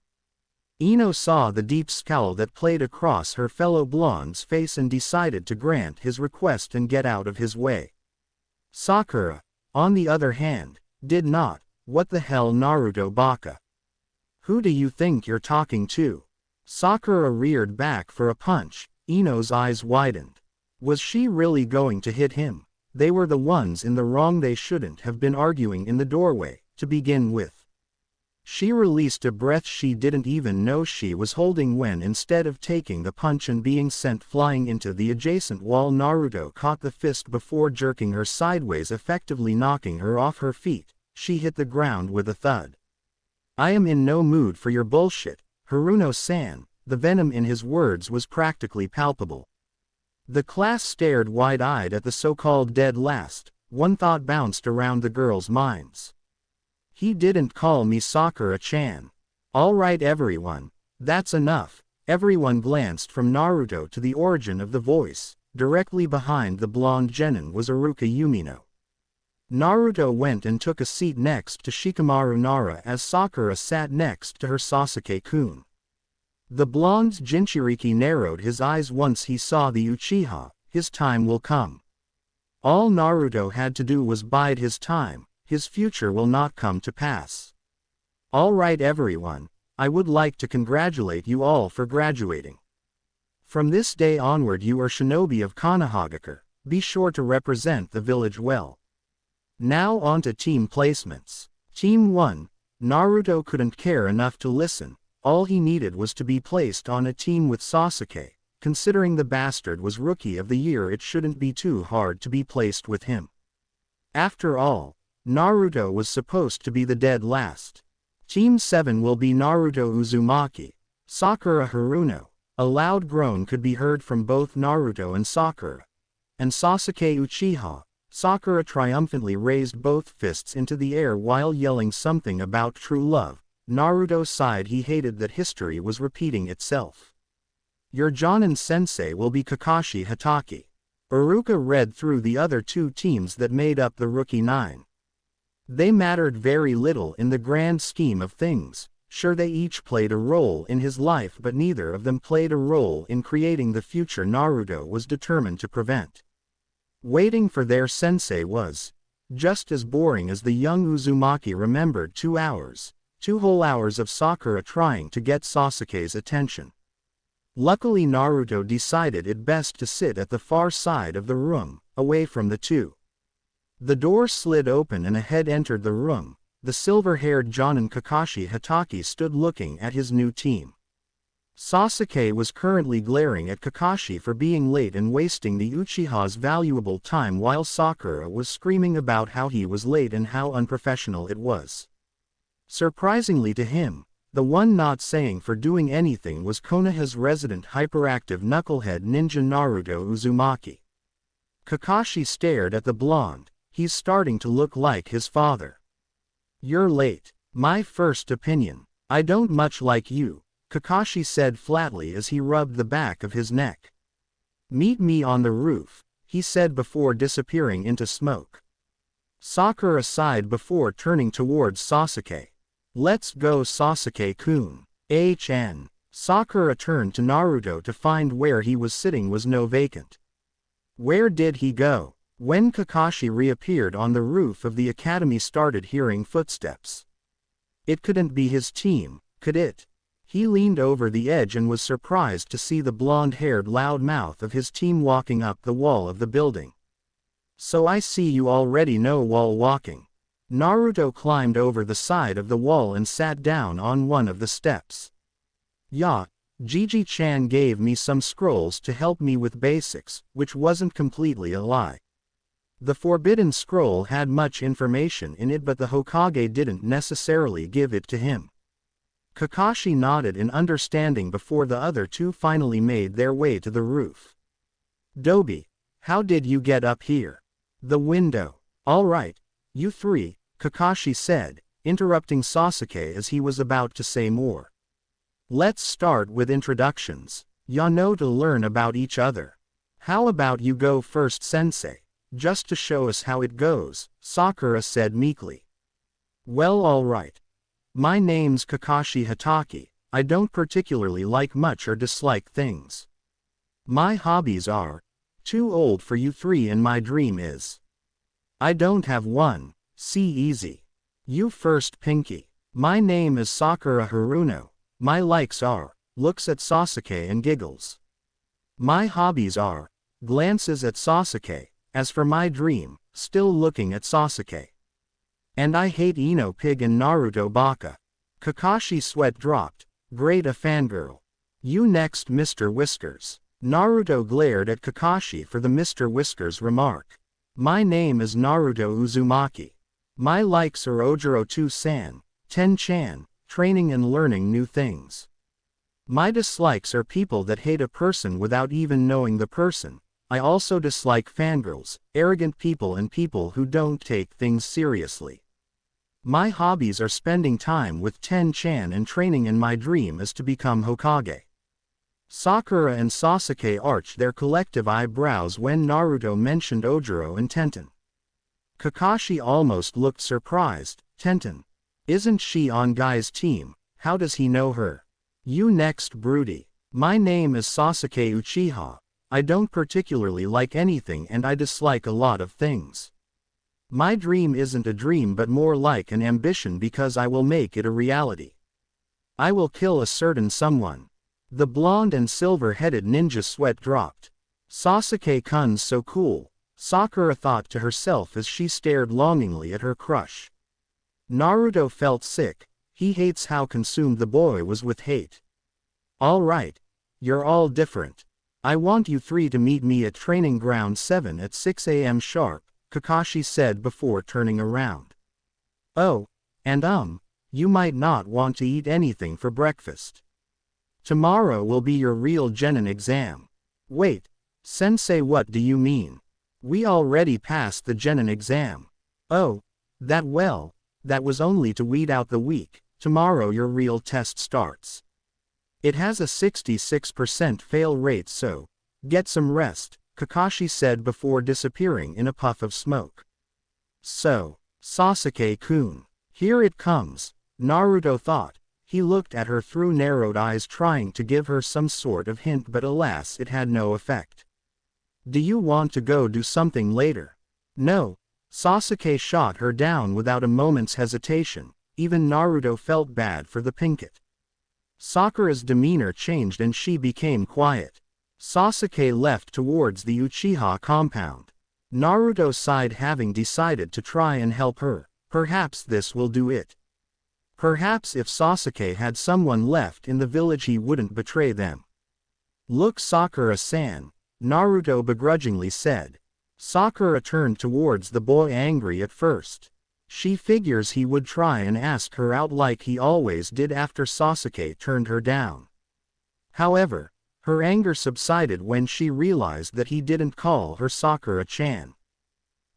Ino saw the deep scowl that played across her fellow blonde's face and decided to grant his request and get out of his way. Sakura, on the other hand, did not. What the hell, Naruto baka? Who do you think you're talking to? Sakura reared back for a punch. Ino's eyes widened. Was she really going to hit him? They were the ones in the wrong. They shouldn't have been arguing in the doorway, to begin with. She released a breath she didn't even know she was holding when, instead of taking the punch and being sent flying into the adjacent wall, Naruto caught the fist before jerking her sideways, effectively knocking her off her feet. She hit the ground with a thud. I am in no mood for your bullshit, Haruno-san. The venom in his words was practically palpable. The class stared wide-eyed at the so-called dead last. One thought bounced around the girls' minds. He didn't call me Sakura-chan. All right everyone, that's enough. Everyone glanced from Naruto to the origin of the voice. Directly behind the blonde genin was Iruka Yumino. Naruto went and took a seat next to Shikamaru Nara as Sakura sat next to her Sasuke-kun. The blonde's Jinchuriki narrowed his eyes once he saw the Uchiha. His time will come. All Naruto had to do was bide his time. His future will not come to pass. All right everyone, I would like to congratulate you all for graduating. From this day onward you are shinobi of Konohagakure. Be sure to represent the village well. Now on to team placements. Team 1, Naruto couldn't care enough to listen. All he needed was to be placed on a team with Sasuke. Considering the bastard was Rookie of the Year, it shouldn't be too hard to be placed with him. After all, Naruto was supposed to be the dead last. Team 7 will be Naruto Uzumaki, Sakura Haruno. A loud groan could be heard from both Naruto and Sakura. And Sasuke Uchiha. Sakura triumphantly raised both fists into the air while yelling something about true love. Naruto sighed. He hated that history was repeating itself. Your Jonin-sensei will be Kakashi Hatake. Iruka read through the other two teams that made up the Rookie Nine. They mattered very little in the grand scheme of things. Sure, they each played a role in his life, but neither of them played a role in creating the future Naruto was determined to prevent. Waiting for their sensei was just as boring as the young Uzumaki remembered 2 hours, 2 whole hours of Sakura trying to get Sasuke's attention. Luckily Naruto decided it best to sit at the far side of the room, away from the two. The door slid open and a head entered the room. The silver-haired Jonin Kakashi Hatake stood looking at his new team. Sasuke was currently glaring at Kakashi for being late and wasting the Uchiha's valuable time, while Sakura was screaming about how he was late and how unprofessional it was. Surprisingly to him, the one not saying for doing anything was Konoha's resident hyperactive knucklehead ninja Naruto Uzumaki. Kakashi stared at the blonde. He's starting to look like his father. You're late. My first opinion. I don't much like you, Kakashi said flatly as he rubbed the back of his neck. Meet me on the roof, he said before disappearing into smoke. Sakura sighed before turning towards Sasuke. Let's go Sasuke-kun. HN. Sakura turned to Naruto to find where he was sitting was no vacant. Where did he go? When Kakashi reappeared on the roof of the academy, started hearing footsteps. It couldn't be his team, could it? He leaned over the edge and was surprised to see the blonde-haired loudmouth of his team walking up the wall of the building. So I see you already know wall walking. Naruto climbed over the side of the wall and sat down on one of the steps. Yeah, Gigi-chan gave me some scrolls to help me with basics, which wasn't completely a lie. The Forbidden Scroll had much information in it, but the Hokage didn't necessarily give it to him. Kakashi nodded in understanding before the other two finally made their way to the roof. Dobi, how did you get up here? The window. All right, you three, Kakashi said, interrupting Sasuke as he was about to say more. Let's start with introductions. Ya know to learn about each other. How about you go first, sensei? Just to show us how it goes, Sakura said meekly. Well, all right. My name's Kakashi Hatake. I don't particularly like much or dislike things. My hobbies are too old for you three, and my dream is I don't have one. See easy. You first, Pinky. My name is Sakura Haruno. My likes are looks at Sasuke and giggles. My hobbies are glances at Sasuke. As for my dream, still looking at Sasuke. And I hate Ino Pig and Naruto Baka. Kakashi's sweat dropped. Great, a fangirl. You next, Mr. Whiskers. Naruto glared at Kakashi for the Mr. Whiskers remark. My name is Naruto Uzumaki. My likes are Ojiro 2-san, Ten-chan, training and learning new things. My dislikes are people that hate a person without even knowing the person. I also dislike fangirls, arrogant people, and people who don't take things seriously. My hobbies are spending time with Ten-chan and training, and my dream is to become Hokage. Sakura and Sasuke arched their collective eyebrows when Naruto mentioned Ojiro and Tenten. Kakashi almost looked surprised. Tenten? Isn't she on Guy's team? How does he know her? You next, Broody. My name is Sasuke Uchiha. I don't particularly like anything and I dislike a lot of things. My dream isn't a dream but more like an ambition because I will make it a reality. I will kill a certain someone. The blonde and silver-headed ninja sweat dropped. Sasuke-kun's so cool, Sakura thought to herself as she stared longingly at her crush. Naruto felt sick. He hates how consumed the boy was with hate. All right. You're all different. I want you three to meet me at Training Ground 7 at 6 a.m. sharp, Kakashi said before turning around. Oh, and you might not want to eat anything for breakfast. Tomorrow will be your real genin exam. Wait, sensei, what do you mean? We already passed the genin exam. Oh, that was only to weed out the weak. Tomorrow your real test starts. It has a 66% fail rate, so get some rest, Kakashi said before disappearing in a puff of smoke. So, Sasuke-kun, here it comes, Naruto thought. He looked at her through narrowed eyes, trying to give her some sort of hint, but alas, it had no effect. Do you want to go do something later? No. Sasuke shot her down without a moment's hesitation. Even Naruto felt bad for the Pinkett. Sakura's demeanor changed and she became quiet. Sasuke left towards the Uchiha compound. Naruto sighed, having decided to try and help her. Perhaps this will do it. Perhaps if Sasuke had someone left in the village he wouldn't betray them. Look, Sakura-san, Naruto begrudgingly said. Sakura turned towards the boy, angry at first. She figures he would try and ask her out like he always did after Sasuke turned her down. However, her anger subsided when she realized that he didn't call her Sakura-chan.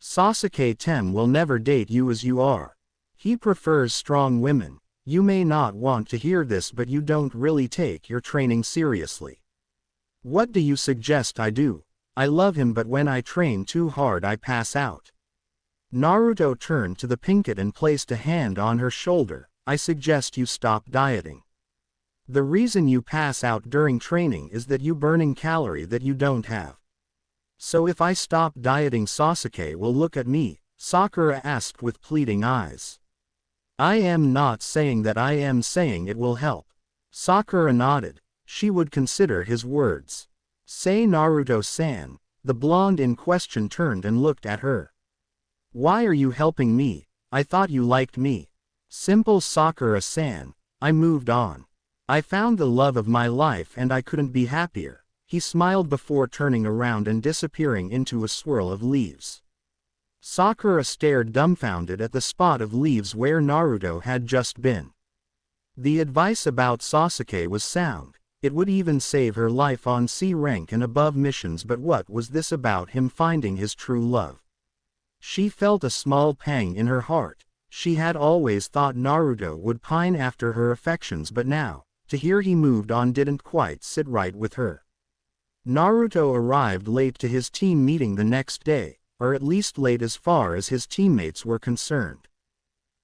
Sasuke-tem will never date you as you are. He prefers strong women. You may not want to hear this, but you don't really take your training seriously. What do you suggest I do? I love him, but when I train too hard I pass out. Naruto turned to the Pinkett and placed a hand on her shoulder. I suggest you stop dieting. The reason you pass out during training is that you burning calorie that you don't have. So if I stop dieting, Sasuke will look at me, Sakura asked with pleading eyes. I am not saying that, I am saying it will help. Sakura nodded. She would consider his words. Say, Naruto-san. The blonde in question turned and looked at her. Why are you helping me? I thought you liked me. Simple, Sakura-san. I moved on. I found the love of my life and I couldn't be happier. He smiled before turning around and disappearing into a swirl of leaves. Sakura stared dumbfounded at the spot of leaves where Naruto had just been. The advice about Sasuke was sound. It would even save her life on C rank and above missions, but what was this about him finding his true love? She felt a small pang in her heart. She had always thought Naruto would pine after her affections, but now, to hear he moved on didn't quite sit right with her. Naruto arrived late to his team meeting the next day, or at least late as far as his teammates were concerned.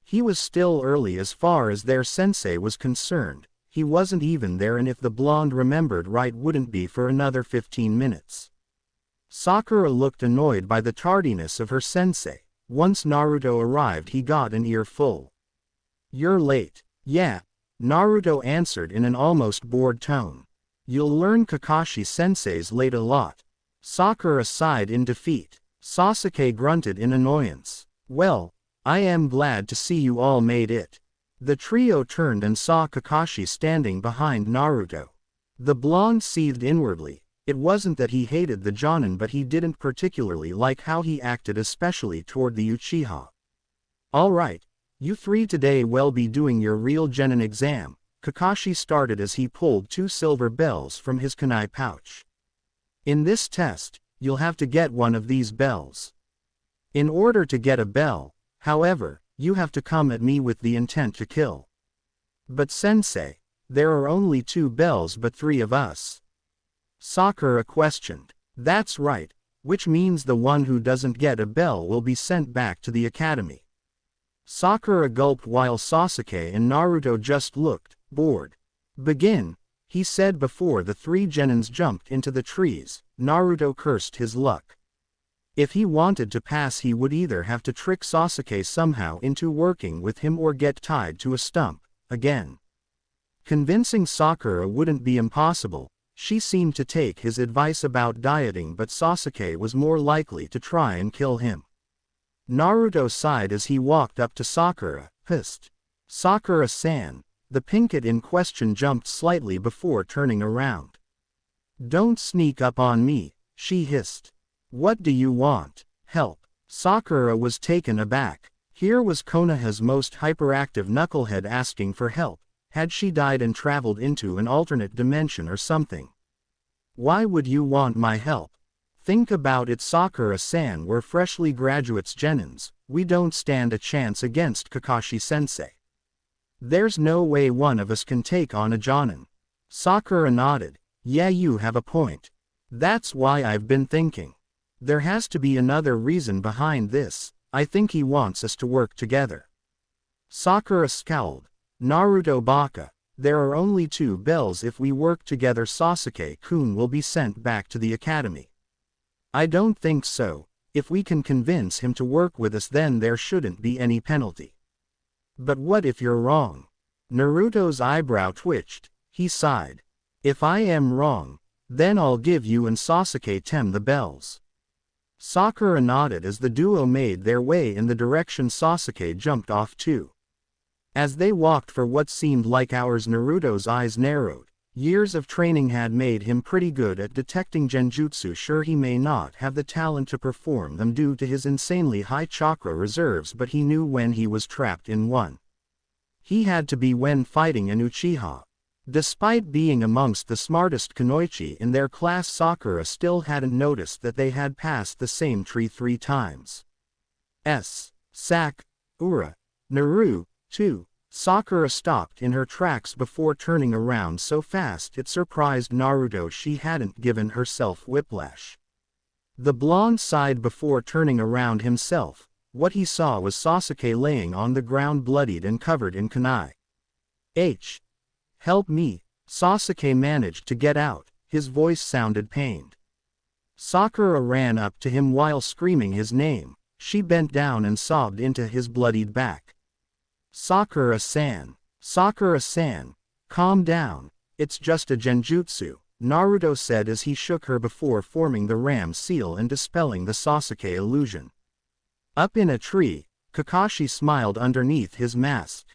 He was still early as far as their sensei was concerned. He wasn't even there, and if the blonde remembered right, wouldn't be for another 15 minutes. Sakura looked annoyed by the tardiness of her sensei. Once Naruto arrived he got an earful. You're late. Yeah, Naruto answered in an almost bored tone. You'll learn, Kakashi sensei's late a lot. Sakura sighed in defeat. Sasuke grunted in annoyance. Well, I am glad to see you all made it. The trio turned and saw Kakashi standing behind Naruto. The blonde seethed inwardly. It wasn't that he hated the Jonin, but he didn't particularly like how he acted, especially toward the Uchiha. Alright, you three today will be doing your real genin exam, Kakashi started as he pulled 2 silver bells from his kunai pouch. In this test, you'll have to get one of these bells. In order to get a bell, however, you have to come at me with the intent to kill. But sensei, there are only 2 bells but 3 of us. Sakura questioned. That's right, which means the one who doesn't get a bell will be sent back to the academy. Sakura gulped while Sasuke and Naruto just looked bored. Begin, he said before the 3 genins jumped into the trees. Naruto cursed his luck. If he wanted to pass, he would either have to trick Sasuke somehow into working with him or get tied to a stump, again. Convincing Sakura wouldn't be impossible. She seemed to take his advice about dieting, but Sasuke was more likely to try and kill him. Naruto sighed as he walked up to Sakura, pissed. Sakura-san, the Pinkett in question jumped slightly before turning around. Don't sneak up on me, she hissed. What do you want? Help. Sakura was taken aback. Here was Konoha's most hyperactive knucklehead asking for help. Had she died and traveled into an alternate dimension or something? Why would you want my help? Think about it, Sakura-san, we're freshly graduates genins. We don't stand a chance against Kakashi-sensei. There's no way one of us can take on a jonin. Sakura nodded. Yeah, you have a point. That's why I've been thinking. There has to be another reason behind this. I think he wants us to work together. Sakura scowled. Naruto baka. There are only 2 bells. If we work together, Sasuke-kun will be sent back to the academy. I don't think so. If we can convince him to work with us, then there shouldn't be any penalty. But what if you're wrong? Naruto's eyebrow twitched. He sighed. If I am wrong, then I'll give you and Sasuke-tem the bells. Sakura nodded as the duo made their way in the direction Sasuke jumped off to. As they walked for what seemed like hours, Naruto's eyes narrowed. Years of training had made him pretty good at detecting genjutsu. Sure, he may not have the talent to perform them due to his insanely high chakra reserves, but he knew when he was trapped in one. He had to be when fighting an Uchiha. Despite being amongst the smartest kunoichi in their class, Sakura still hadn't noticed that they had passed the same tree 3 times. Sakura. Naruto. Sakura stopped in her tracks before turning around so fast it surprised Naruto. She hadn't given herself whiplash. The blonde sighed before turning around himself. What he saw was Sasuke laying on the ground, bloodied and covered in kunai. Help me. Sasuke managed to get out. His voice sounded pained. Sakura ran up to him while screaming his name. She bent down and sobbed into his bloodied back. Sakura-san. Sakura-san. Calm down. It's just a genjutsu, Naruto said as he shook her before forming the ram seal and dispelling the Sasuke illusion. Up in a tree, Kakashi smiled underneath his mask.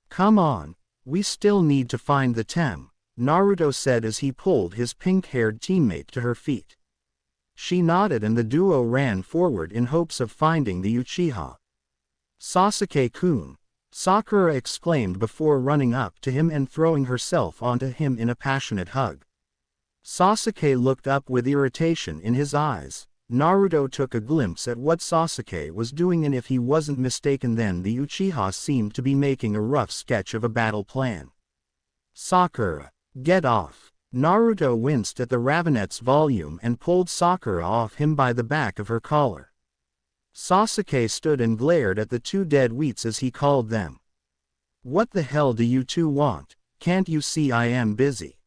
Come on. We still need to find the Tem, Naruto said as he pulled his pink-haired teammate to her feet. She nodded and the duo ran forward in hopes of finding the Uchiha. Sasuke-kun, Sakura exclaimed before running up to him and throwing herself onto him in a passionate hug. Sasuke looked up with irritation in his eyes. Naruto took a glimpse at what Sasuke was doing, and if he wasn't mistaken, then the Uchiha seemed to be making a rough sketch of a battle plan. Sakura, get off. Naruto winced at the Ravenette's volume and pulled Sakura off him by the back of her collar. Sasuke stood and glared at the 2 dead wheats as he called them. What the hell do you 2 want? Can't you see I am busy?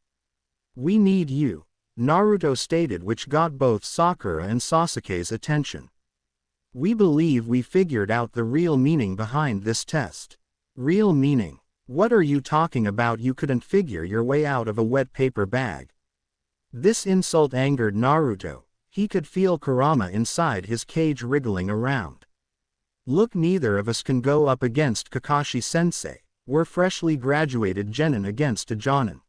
We need you, Naruto stated, which got both Sakura and Sasuke's attention. We believe we figured out the real meaning behind this test. Real meaning? What are you talking about? You couldn't figure your way out of a wet paper bag. This insult angered Naruto. He could feel Kurama inside his cage wriggling around. Look, neither of us can go up against Kakashi-sensei. We're freshly graduated genin against a jonin.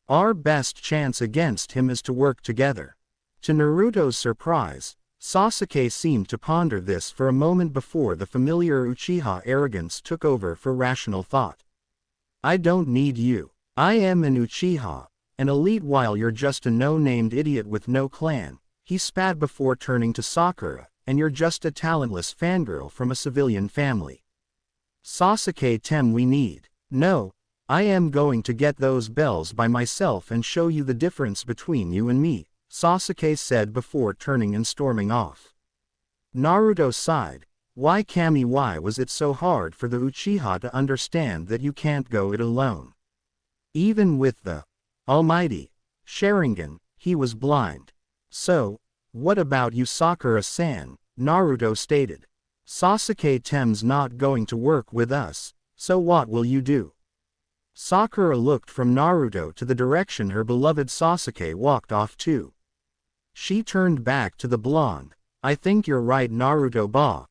Our best chance against him is to work together. To Naruto's surprise, Sasuke seemed to ponder this for a moment before the familiar Uchiha arrogance took over for rational thought. I don't need you. I am an Uchiha, an elite, while you're just a no-named idiot with no clan, he spat before turning to Sakura, and you're just a talentless fangirl from a civilian family. Sasuke-tem, we need. No. I am going to get those bells by myself and show you the difference between you and me, Sasuke said before turning and storming off. Naruto sighed. Why, Kami, why was it so hard for the Uchiha to understand that you can't go it alone? Even with the almighty Sharingan, he was blind. So, what about you, Sakura-san? Naruto stated. Sasuke-tem's not going to work with us, so what will you do? Sakura looked from Naruto to the direction her beloved Sasuke walked off to. She turned back to the blonde. I think you're right, Naruto-san.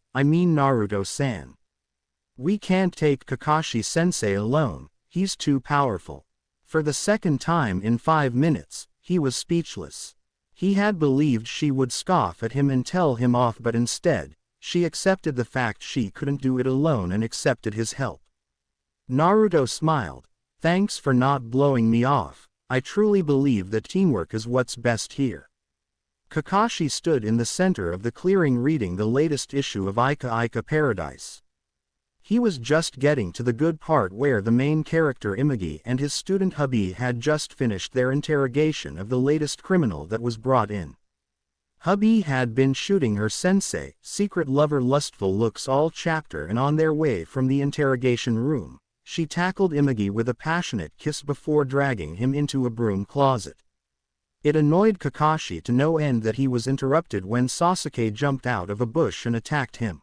We can't take Kakashi-sensei alone, he's too powerful. For the second time in 5 minutes, he was speechless. He had believed she would scoff at him and tell him off, but instead, she accepted the fact she couldn't do it alone and accepted his help. Naruto smiled. Thanks for not blowing me off. I truly believe that teamwork is what's best here. Kakashi stood in the center of the clearing reading the latest issue of Ika Ika Paradise. He was just getting to the good part where the main character Imagi and his student Hubby had just finished their interrogation of the latest criminal that was brought in. Hubby had been shooting her sensei, secret lover lustful looks all chapter, and on their way from the interrogation room, she tackled Imagi with a passionate kiss before dragging him into a broom closet. It annoyed Kakashi to no end that he was interrupted when Sasuke jumped out of a bush and attacked him.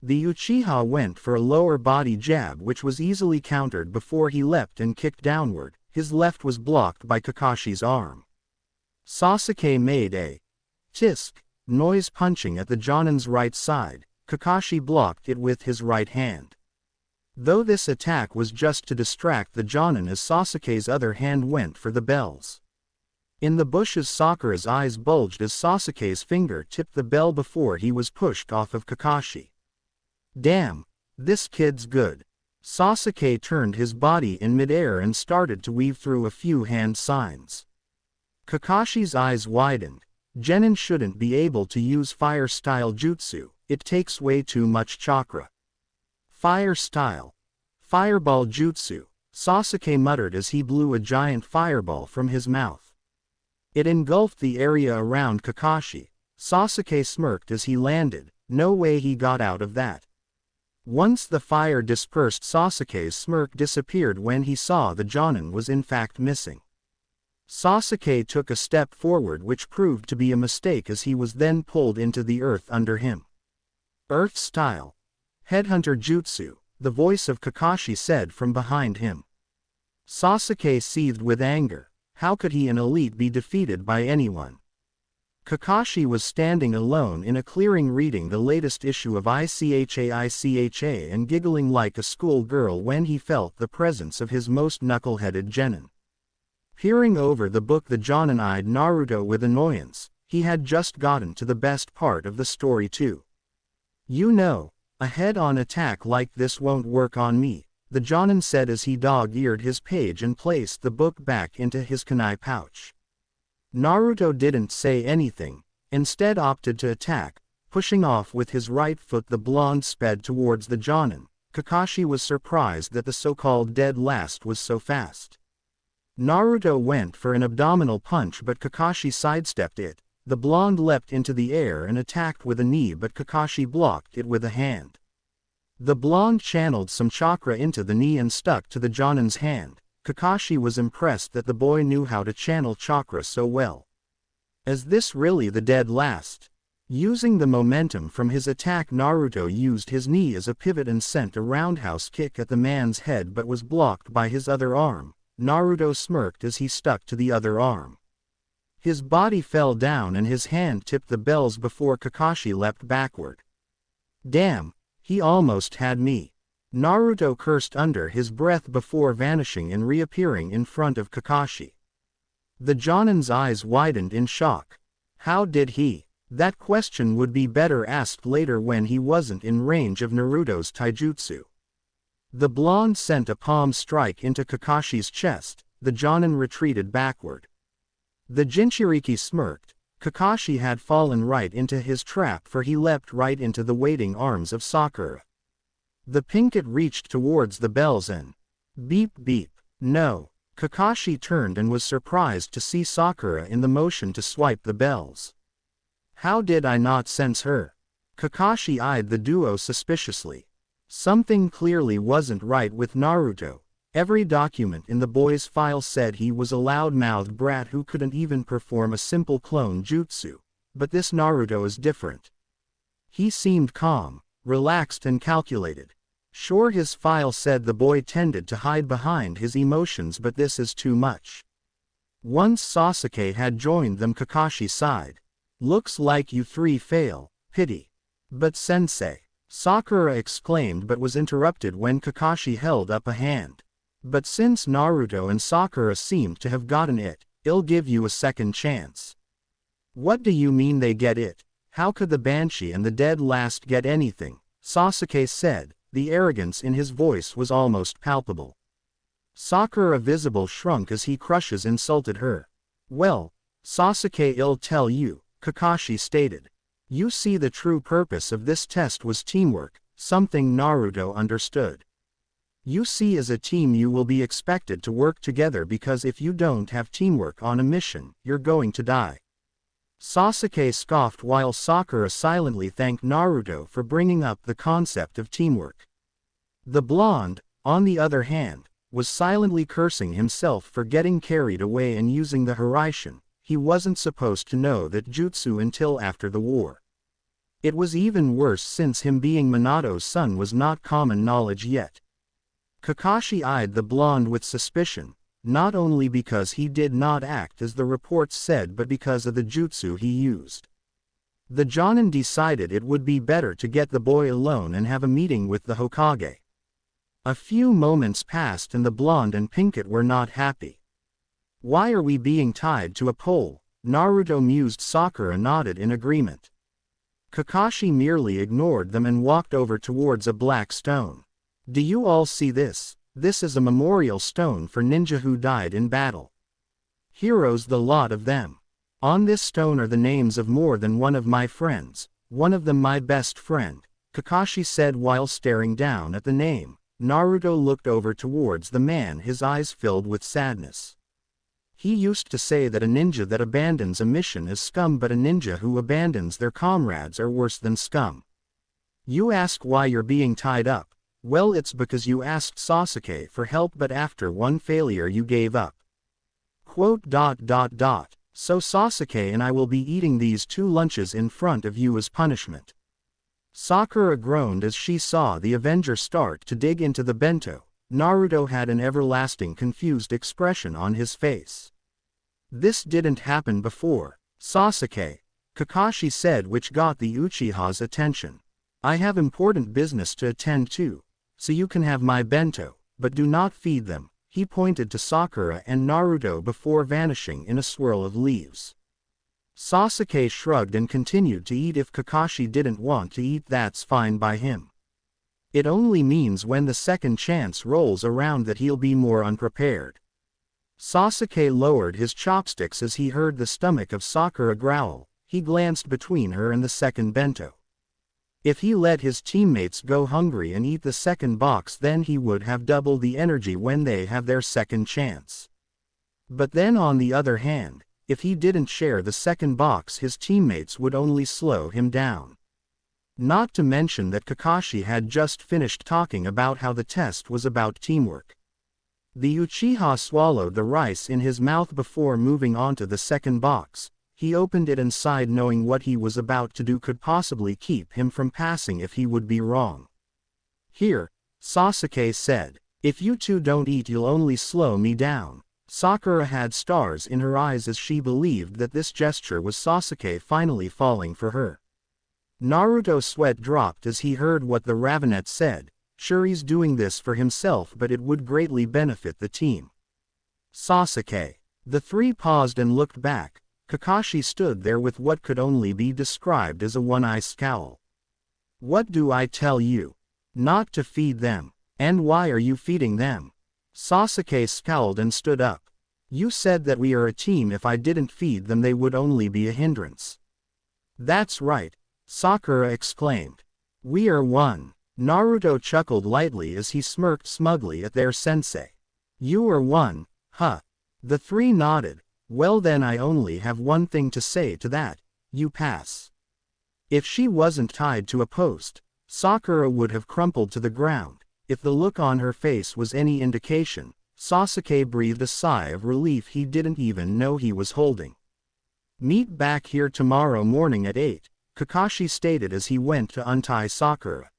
The Uchiha went for a lower body jab which was easily countered before he leapt and kicked downward. His left was blocked by Kakashi's arm. Sasuke made a tisk noise punching at the Jonin's right side. Kakashi blocked it with his right hand. Though this attack was just to distract the Jonin, as Sasuke's other hand went for the bells. In the bushes, Sakura's eyes bulged as Sasuke's finger tipped the bell before he was pushed off of Kakashi. Damn, this kid's good. Sasuke turned his body in midair and started to weave through a few hand signs. Kakashi's eyes widened. Genin shouldn't be able to use fire-style jutsu, it takes way too much chakra. Fire-style. Fireball jutsu, Sasuke muttered as he blew a giant fireball from his mouth. It engulfed the area around Kakashi. Sasuke smirked as he landed. No way he got out of that. Once the fire dispersed, Sasuke's smirk disappeared when he saw the Jonin was in fact missing. Sasuke took a step forward, which proved to be a mistake as he was then pulled into the earth under him. Earth style. Headhunter jutsu, the voice of Kakashi said from behind him. Sasuke seethed with anger. How could he, an elite, be defeated by anyone? Kakashi was standing alone in a clearing reading the latest issue of ICHA and giggling like a schoolgirl when he felt the presence of his most knuckle-headed genin. Peering over the book, the Jonin eyed Naruto with annoyance. He had just gotten to the best part of the story too. You know, a head-on attack like this won't work on me, the Jonin said as he dog-eared his page and placed the book back into his kunai pouch. Naruto didn't say anything, instead opted to attack. Pushing off with his right foot, the blonde sped towards the Jonin. Kakashi was surprised that the so-called dead last was so fast. Naruto went for an abdominal punch, but Kakashi sidestepped it. The blonde leapt into the air and attacked with a knee, but Kakashi blocked it with a hand. The blonde channeled some chakra into the knee and stuck to the Jonin's hand. Kakashi was impressed that the boy knew how to channel chakra so well. Is this really the dead last? Using the momentum from his attack, Naruto used his knee as a pivot and sent a roundhouse kick at the man's head, but was blocked by his other arm. Naruto smirked as he stuck to the other arm. His body fell down and his hand tipped the bells before Kakashi leapt backward. Damn, he almost had me. Naruto cursed under his breath before vanishing and reappearing in front of Kakashi. The Jonin's eyes widened in shock. How did he? That question would be better asked later when he wasn't in range of Naruto's taijutsu. The blonde sent a palm strike into Kakashi's chest. The Jonin retreated backward. The Jinchuriki smirked. Kakashi had fallen right into his trap, for he leapt right into the waiting arms of Sakura. The Pinkett reached towards the bells and beep beep. No. Kakashi turned and was surprised to see Sakura in the motion to swipe the bells. How did I not sense her? Kakashi eyed the duo suspiciously. Something clearly wasn't right with Naruto. Every document in the boy's file said he was a loud-mouthed brat who couldn't even perform a simple clone jutsu. But this Naruto is different. He seemed calm, relaxed and calculated. Sure, his file said the boy tended to hide behind his emotions, but this is too much. Once Sasuke had joined them, Kakashi sighed. Looks like you three fail. Pity. But sensei, Sakura exclaimed, but was interrupted when Kakashi held up a hand. But since Naruto and Sakura seemed to have gotten it, I'll give you a second chance. What do you mean they get it? How could the Banshee and the dead last get anything? Sasuke said. The arrogance in his voice was almost palpable. Sakura visible shrunk as he crushes insulted her. Well, Sasuke, I'll tell you, Kakashi stated. You see, the true purpose of this test was teamwork. something Naruto understood. You see, as a team you will be expected to work together, because if you don't have teamwork on a mission, you're going to die. Sasuke scoffed while Sakura silently thanked Naruto for bringing up the concept of teamwork. The blonde, on the other hand, was silently cursing himself for getting carried away and using the Hiraishin. He wasn't supposed to know that jutsu until after the war. It was even worse since him being Minato's son was not common knowledge yet. Kakashi eyed the blonde with suspicion, not only because he did not act as the reports said but because of the jutsu he used. The Jonin decided it would be better to get the boy alone and have a meeting with the Hokage. A few moments passed and the blonde and Pinkett were not happy. "Why are we being tied to a pole?" Naruto mused. Sakura nodded in agreement. Kakashi merely ignored them and walked over towards a black stone. "Do you all see this? This is a memorial stone for ninja who died in battle. Heroes, the lot of them. On this stone are the names of more than one of my friends, one of them my best friend," Kakashi said while staring down at the name. Naruto looked over towards the man, his eyes filled with sadness. He used to say that a ninja that abandons a mission is scum, but a ninja who abandons their comrades are worse than scum. "You ask why you're being tied up. Well, it's because you asked Sasuke for help, but after one failure you gave up. So Sasuke and I will be eating these 2 lunches in front of you as punishment." Sakura groaned as she saw the Avenger start to dig into the bento. Naruto had an everlasting confused expression on his face. "This didn't happen before, Sasuke," Kakashi said, which got the Uchiha's attention. "I have important business to attend to, so you can have my bento, but do not feed them." He pointed to Sakura and Naruto before vanishing in a swirl of leaves. Sasuke shrugged and continued to eat. If Kakashi didn't want to eat, that's fine by him. It only means when the second chance rolls around that he'll be more unprepared. Sasuke lowered his chopsticks as he heard the stomach of Sakura growl. He glanced between her and the second bento. If he let his teammates go hungry and eat the second box, then he would have double the energy when they have their second chance. But then on the other hand, if he didn't share the second box, his teammates would only slow him down. Not to mention that Kakashi had just finished talking about how the test was about teamwork. The Uchiha swallowed the rice in his mouth before moving on to the second box. He opened it and sighed, knowing what he was about to do could possibly keep him from passing if he would be wrong. "Here," Sasuke said. "If you 2 don't eat, you'll only slow me down." Sakura had stars in her eyes as she believed that this gesture was Sasuke finally falling for her. Naruto's sweat dropped as he heard what the Ravenet said. "Sure, he's doing this for himself, but it would greatly benefit the team." "Sasuke." The 3 paused and looked back. Kakashi stood there with what could only be described as a one-eye scowl. "What do I tell you? Not to feed them. And why are you feeding them?" Sasuke scowled and stood up. "You said that we are a team. If I didn't feed them, they would only be a hindrance." "That's right," Sakura exclaimed. "We are one." Naruto chuckled lightly as he smirked smugly at their sensei. "You are one, huh?" The 3 nodded. "Well then, I only have one thing to say to that. You pass." If she wasn't tied to a post, Sakura would have crumpled to the ground. If the look on her face was any indication, Sasuke breathed a sigh of relief he didn't even know he was holding. "Meet back here tomorrow morning at 8, Kakashi stated as he went to untie Sakura.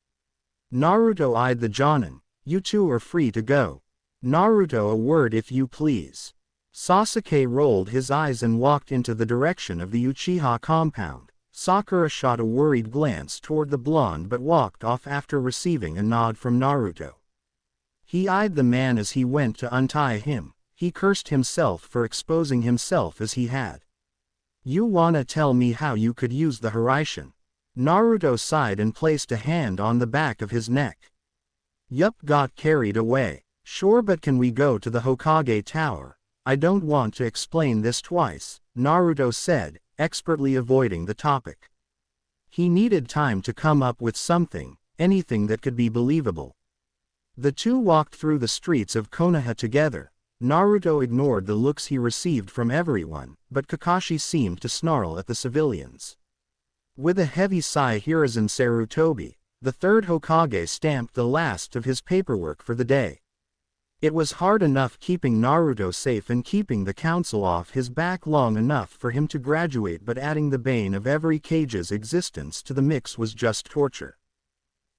Naruto eyed the Jonin. "You 2 are free to go." "Naruto, a word if you please." Sasuke rolled his eyes and walked into the direction of the Uchiha compound. Sakura shot a worried glance toward the blonde but walked off after receiving a nod from Naruto. He eyed the man as he went to untie him. He cursed himself for exposing himself as he had. "You wanna tell me how you could use the Hiraishin?" Naruto sighed and placed a hand on the back of his neck. "Yup, got carried away." "Sure, but can we go to the Hokage Tower?" "I don't want to explain this twice," Naruto said, expertly avoiding the topic. He needed time to come up with something, anything that could be believable. The two walked through the streets of Konoha together. Naruto ignored the looks he received from everyone, but Kakashi seemed to snarl at the civilians. With a heavy sigh, Hiruzen Sarutobi, the third Hokage, stamped the last of his paperwork for the day. It was hard enough keeping Naruto safe and keeping the council off his back long enough for him to graduate, but adding the bane of every Kage's existence to the mix was just torture.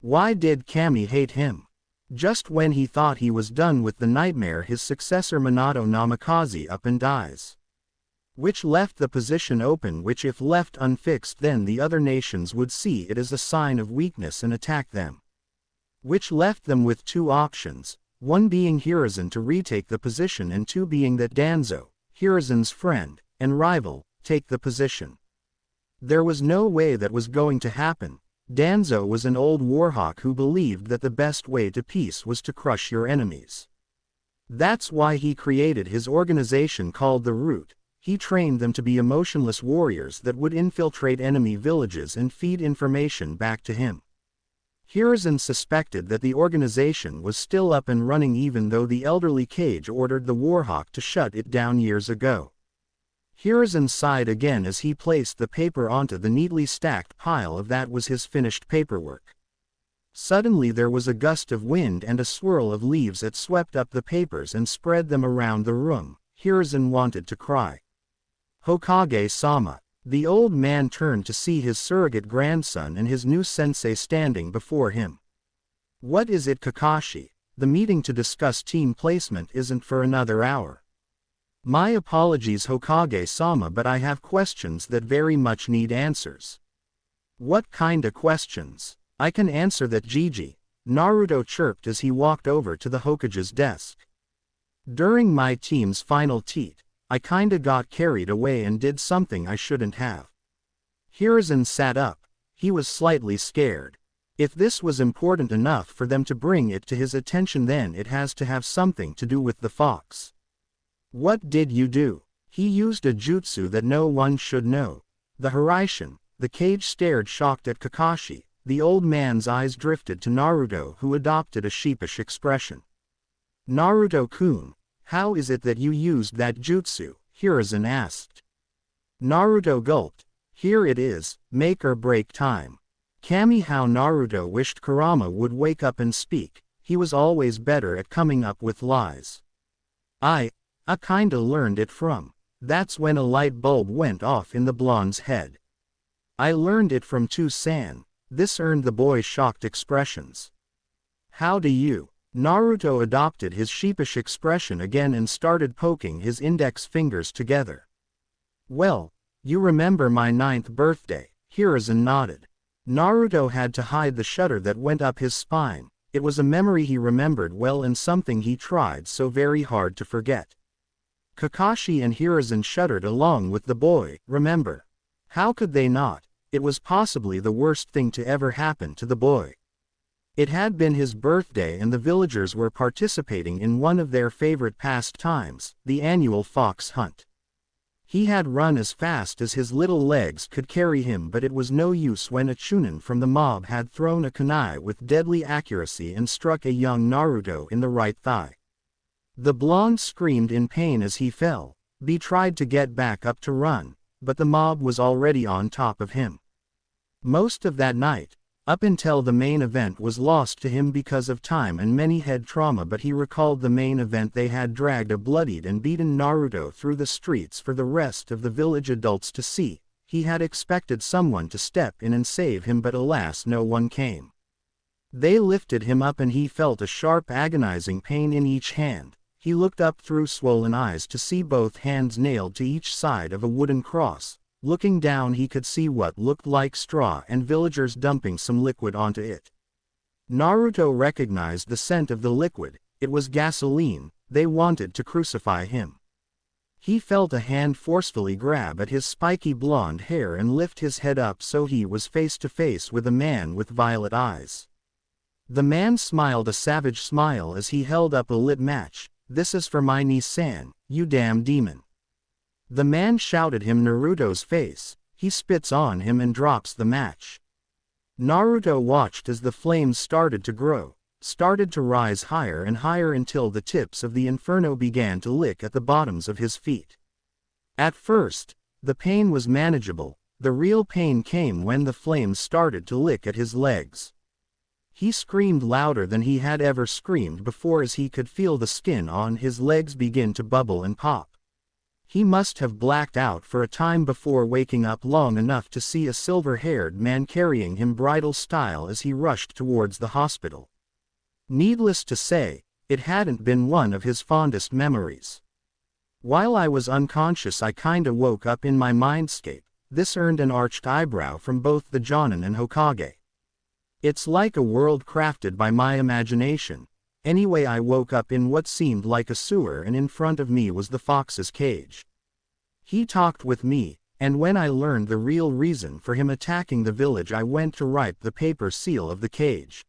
Why did Kami hate him? Just when he thought he was done with the nightmare, his successor Minato Namikaze up and dies. Which left the position open, which if left unfixed then the other nations would see it as a sign of weakness and attack them. Which left them with two options, one being Hiruzen to retake the position and two being that Danzo, Hiruzen's friend and rival, take the position. There was no way that was going to happen. Danzo was an old warhawk who believed that the best way to peace was to crush your enemies. That's why he created his organization called the Root. He trained them to be emotionless warriors that would infiltrate enemy villages and feed information back to him. Hiruzen suspected that the organization was still up and running even though the elderly Kage ordered the warhawk to shut it down years ago. Hiruzen sighed again as he placed the paper onto the neatly stacked pile of that was his finished paperwork. Suddenly there was a gust of wind and a swirl of leaves that swept up the papers and spread them around the room. Hiruzen wanted to cry. Hokage-sama. The old man turned to see his surrogate grandson and his new sensei standing before him. What is it, Kakashi? The meeting to discuss team placement isn't for another hour. My apologies, Hokage-sama, but I have questions that very much need answers. What kinda questions? I can answer that, Gigi, Naruto chirped as he walked over to the Hokage's desk. During my team's final teat, I kinda got carried away and did something I shouldn't have. Hiruzen sat up. He was slightly scared. If this was important enough for them to bring it to his attention, then it has to have something to do with the fox. What did you do? He used a jutsu that no one should know. The Hiraishin. The Kage stared shocked at Kakashi. The old man's eyes drifted to Naruto, who adopted a sheepish expression. Naruto-kun, how is it that you used that jutsu? Hiruzen asked. Naruto gulped. Here it is, make or break time. Kami, how Naruto wished Kurama would wake up and speak. He was always better at coming up with lies. I kinda learned it from. That's when a light bulb went off in the blonde's head. I learned it from Tu-san. This earned the boy shocked expressions. How do you? Naruto adopted his sheepish expression again and started poking his index fingers together. Well, you remember my 9th birthday? Hiruzen nodded. Naruto had to hide the shudder that went up his spine. It was a memory he remembered well and something he tried so very hard to forget. Kakashi and Hiruzen shuddered along with the boy. Remember? How could they not? It was possibly the worst thing to ever happen to the boy. It had been his birthday and the villagers were participating in one of their favorite pastimes, the annual fox hunt. He had run as fast as his little legs could carry him, but it was no use when a chunin from the mob had thrown a kunai with deadly accuracy and struck a young Naruto in the right thigh. The blonde screamed in pain as he fell. He tried to get back up to run, but the mob was already on top of him. Most of that night, up until the main event, was lost to him because of time and many head trauma, but he recalled the main event. They had dragged a bloodied and beaten Naruto through the streets for the rest of the village adults to see. He had expected someone to step in and save him, but alas, no one came. They lifted him up and he felt a sharp agonizing pain in each hand. He looked up through swollen eyes to see both hands nailed to each side of a wooden cross. Looking down he could see what looked like straw and villagers dumping some liquid onto it. Naruto recognized the scent of the liquid. It was gasoline. They wanted to crucify him. He felt a hand forcefully grab at his spiky blonde hair and lift his head up so he was face to face with a man with violet eyes. The man smiled a savage smile as he held up a lit match. This is for my niece-san, you damn demon. The man shouted him Naruto's face. He spits on him and drops the match. Naruto watched as the flames started to grow, started to rise higher and higher until the tips of the inferno began to lick at the bottoms of his feet. At first, the pain was manageable. The real pain came when the flames started to lick at his legs. He screamed louder than he had ever screamed before as he could feel the skin on his legs begin to bubble and pop. He must have blacked out for a time before waking up long enough to see a silver-haired man carrying him bridal style as he rushed towards the hospital. Needless to say, it hadn't been one of his fondest memories. While I was unconscious, I kinda woke up in my mindscape. This earned an arched eyebrow from both the Jonin and Hokage. It's like a world crafted by my imagination. Anyway, I woke up in what seemed like a sewer, and in front of me was the fox's cage. He talked with me, and when I learned the real reason for him attacking the village, I went to write the paper seal of the cage.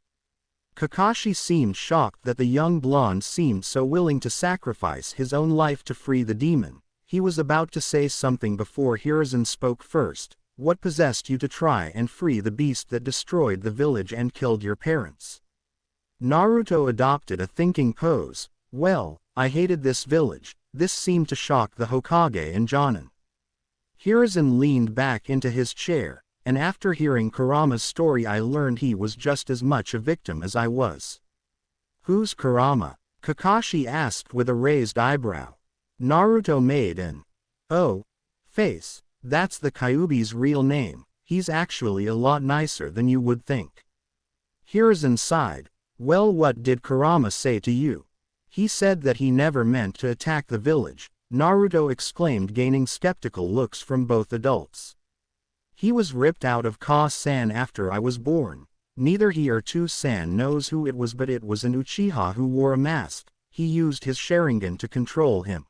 Kakashi seemed shocked that the young blonde seemed so willing to sacrifice his own life to free the demon. He was about to say something before Hiruzen spoke first. What possessed you to try and free the beast that destroyed the village and killed your parents? Naruto adopted a thinking pose. Well, I hated this village. This seemed to shock the Hokage and Jonin. Hiruzen leaned back into his chair, and after hearing Kurama's story, I learned he was just as much a victim as I was. Who's Kurama? Kakashi asked with a raised eyebrow. Naruto made an face. That's the Kyuubi's real name. He's actually a lot nicer than you would think. Hiruzen sighed. Well, what did Kurama say to you? He said that he never meant to attack the village, Naruto exclaimed, gaining skeptical looks from both adults. He was ripped out of Ka-san after I was born. Neither he or Tu-san knows who it was, but it was an Uchiha who wore a mask. He used his Sharingan to control him.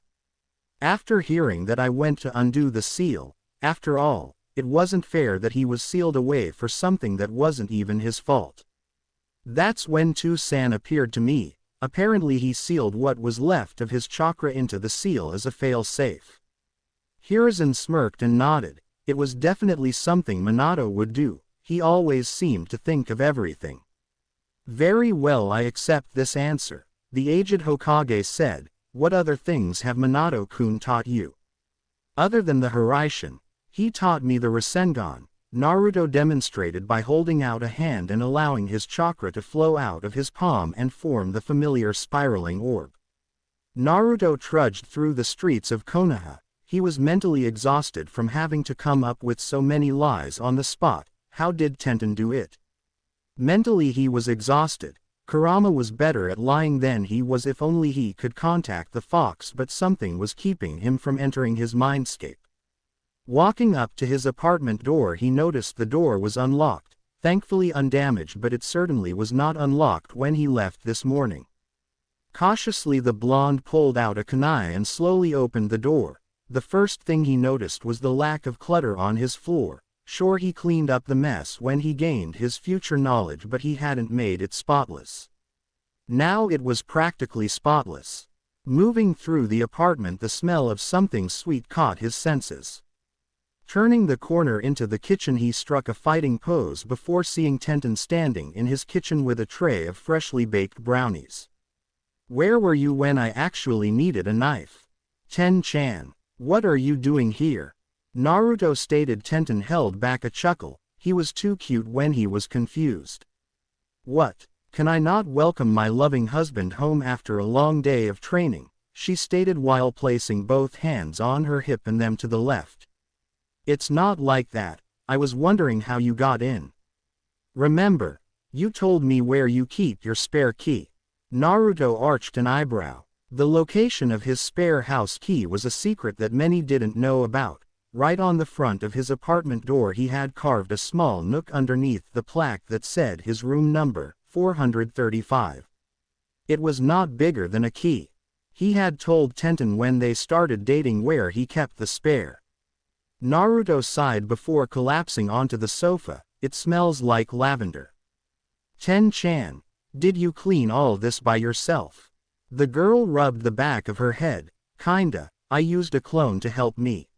After hearing that, I went to undo the seal. After all, it wasn't fair that he was sealed away for something that wasn't even his fault. That's when Tu-san appeared to me. Apparently he sealed what was left of his chakra into the seal as a fail-safe. Hiruzen smirked and nodded. It was definitely something Minato would do. He always seemed to think of everything. Very well, I accept this answer, the aged Hokage said. What other things have Minato-kun taught you? Other than the Hiraishin, he taught me the Rasengan, Naruto demonstrated by holding out a hand and allowing his chakra to flow out of his palm and form the familiar spiraling orb. Naruto trudged through the streets of Konoha. He was mentally exhausted from having to come up with so many lies on the spot. How did Tenten do it? Mentally he was exhausted. Kurama was better at lying than he was. If only he could contact the fox, but something was keeping him from entering his mindscape. Walking up to his apartment door, he noticed the door was unlocked, thankfully undamaged, but it certainly was not unlocked when he left this morning. Cautiously the blonde pulled out a kunai and slowly opened the door. The first thing he noticed was the lack of clutter on his floor. Sure, he cleaned up the mess when he gained his future knowledge, but he hadn't made it spotless. Now it was practically spotless. Moving through the apartment, the smell of something sweet caught his senses. Turning the corner into the kitchen, he struck a fighting pose before seeing Tenten standing in his kitchen with a tray of freshly baked brownies. Where were you when I actually needed a knife? Ten-chan, what are you doing here? Naruto stated. Tenten held back a chuckle. He was too cute when he was confused. What? Can I not welcome my loving husband home after a long day of training? She stated while placing both hands on her hip and them to the left. It's not like that. I was wondering how you got in. Remember, you told me where you keep your spare key. Naruto arched an eyebrow. The location of his spare house key was a secret that many didn't know about. Right on the front of his apartment door he had carved a small nook underneath the plaque that said his room number, 435. It was not bigger than a key. He had told Tenten when they started dating where he kept the spare. Naruto sighed before collapsing onto the sofa. It smells like lavender. Ten-chan, did you clean all this by yourself? The girl rubbed the back of her head. Kinda, I used a clone to help me.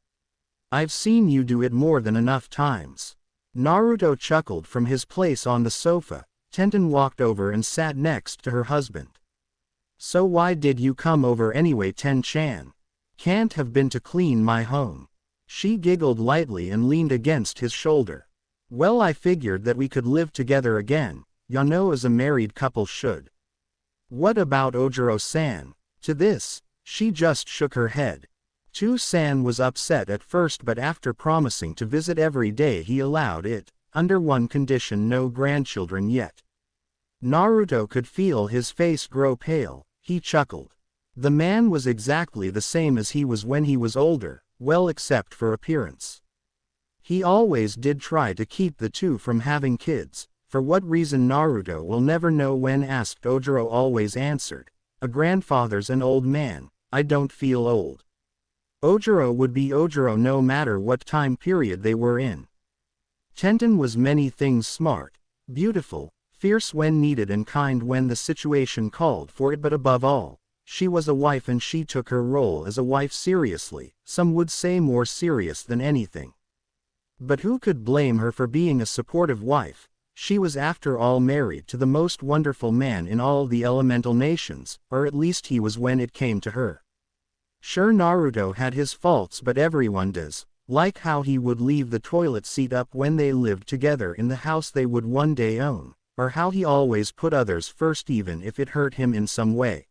I've seen you do it more than enough times. Naruto chuckled from his place on the sofa. Tenten walked over and sat next to her husband. So why did you come over anyway, Ten-chan? Can't have been to clean my home. She giggled lightly and leaned against his shoulder. Well, I figured that we could live together again, as a married couple should. What about Ojiro-san? To this, she just shook her head. San was upset at first, but after promising to visit every day he allowed it, under one condition: no grandchildren yet. Naruto could feel his face grow pale. He chuckled. The man was exactly the same as he was when he was older, well, except for appearance. He always did try to keep the two from having kids. For what reason Naruto will never know. When asked, Ojiro always answered, "A grandfather's an old man, I don't feel old." Ojiro would be Ojiro no matter what time period they were in. Tenten was many things: smart, beautiful, fierce when needed, and kind when the situation called for it, but above all, she was a wife, and she took her role as a wife seriously, some would say more serious than anything. But who could blame her for being a supportive wife? She was after all married to the most wonderful man in all the elemental nations, or at least he was when it came to her. Sure, Naruto had his faults, but everyone does, like how he would leave the toilet seat up when they lived together in the house they would one day own, or how he always put others first even if it hurt him in some way.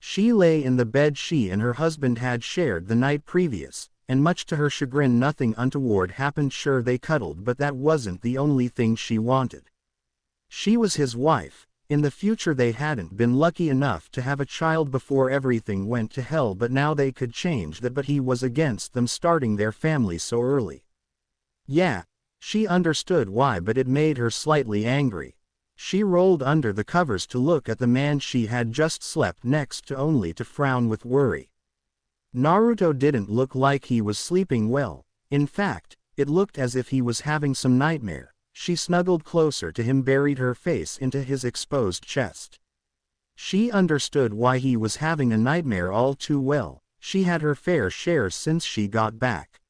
She lay in the bed she and her husband had shared the night previous, and much to her chagrin nothing untoward happened. Sure, they cuddled, but that wasn't the only thing she wanted. She was his wife. In the future they hadn't been lucky enough to have a child before everything went to hell, but now they could change that. But he was against them starting their family so early. Yeah, she understood why, but it made her slightly angry. She rolled under the covers to look at the man she had just slept next to, only to frown with worry. Naruto didn't look like he was sleeping well. In fact, it looked as if he was having some nightmare. She snuggled closer to him, buried her face into his exposed chest. She understood why he was having a nightmare all too well. She had her fair share since she got back.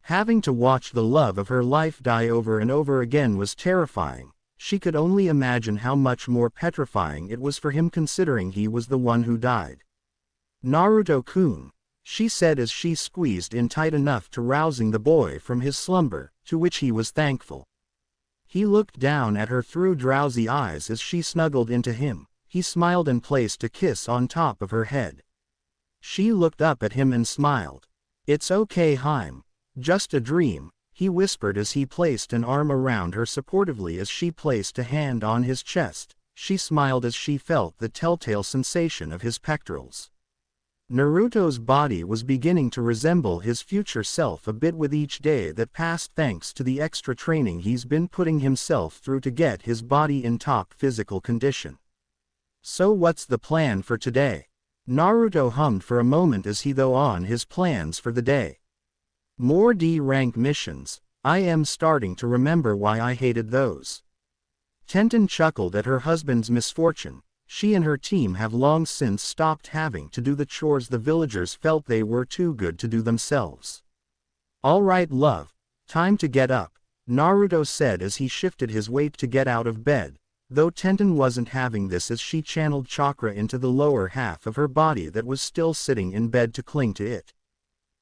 Having to watch the love of her life die over and over again was terrifying. She could only imagine how much more petrifying it was for him, considering he was the one who died. Naruto-kun, she said as she squeezed in tight enough to rousing the boy from his slumber, to which he was thankful. He looked down at her through drowsy eyes as she snuggled into him. He smiled and placed a kiss on top of her head. She looked up at him and smiled. "It's okay, Haim. Just a dream," he whispered as he placed an arm around her supportively. As she placed a hand on his chest, she smiled as she felt the telltale sensation of his pectorals. Naruto's body was beginning to resemble his future self a bit with each day that passed, thanks to the extra training he's been putting himself through to get his body in top physical condition. "So what's the plan for today?" Naruto hummed for a moment as he thought on his plans for the day. "More D-rank missions. I am starting to remember why I hated those." Tenten chuckled at her husband's misfortune. She and her team have long since stopped having to do the chores the villagers felt they were too good to do themselves. "All right, love. Time to get up," Naruto said as he shifted his weight to get out of bed, though Tenten wasn't having this as she channeled chakra into the lower half of her body that was still sitting in bed to cling to it.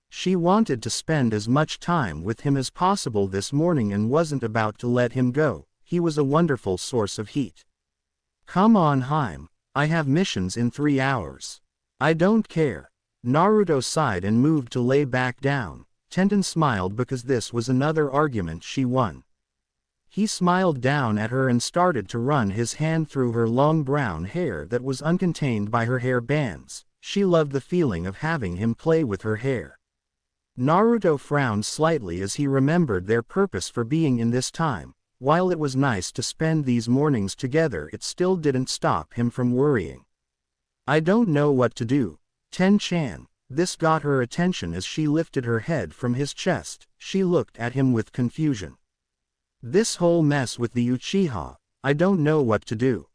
She wanted to spend as much time with him as possible this morning and wasn't about to let him go. He was a wonderful source of heat. "Come on, Haim. I have missions in 3 hours." "I don't care." Naruto sighed and moved to lay back down. Tenten smiled because this was another argument she won. He smiled down at her and started to run his hand through her long brown hair that was uncontained by her hair bands. She loved the feeling of having him play with her hair. Naruto frowned slightly as he remembered their purpose for being in this time. While it was nice to spend these mornings together, it still didn't stop him from worrying. "I don't know what to do, Ten-chan." This got her attention as she lifted her head from his chest. She looked at him with confusion. "This whole mess with the Uchiha, I don't know what to do."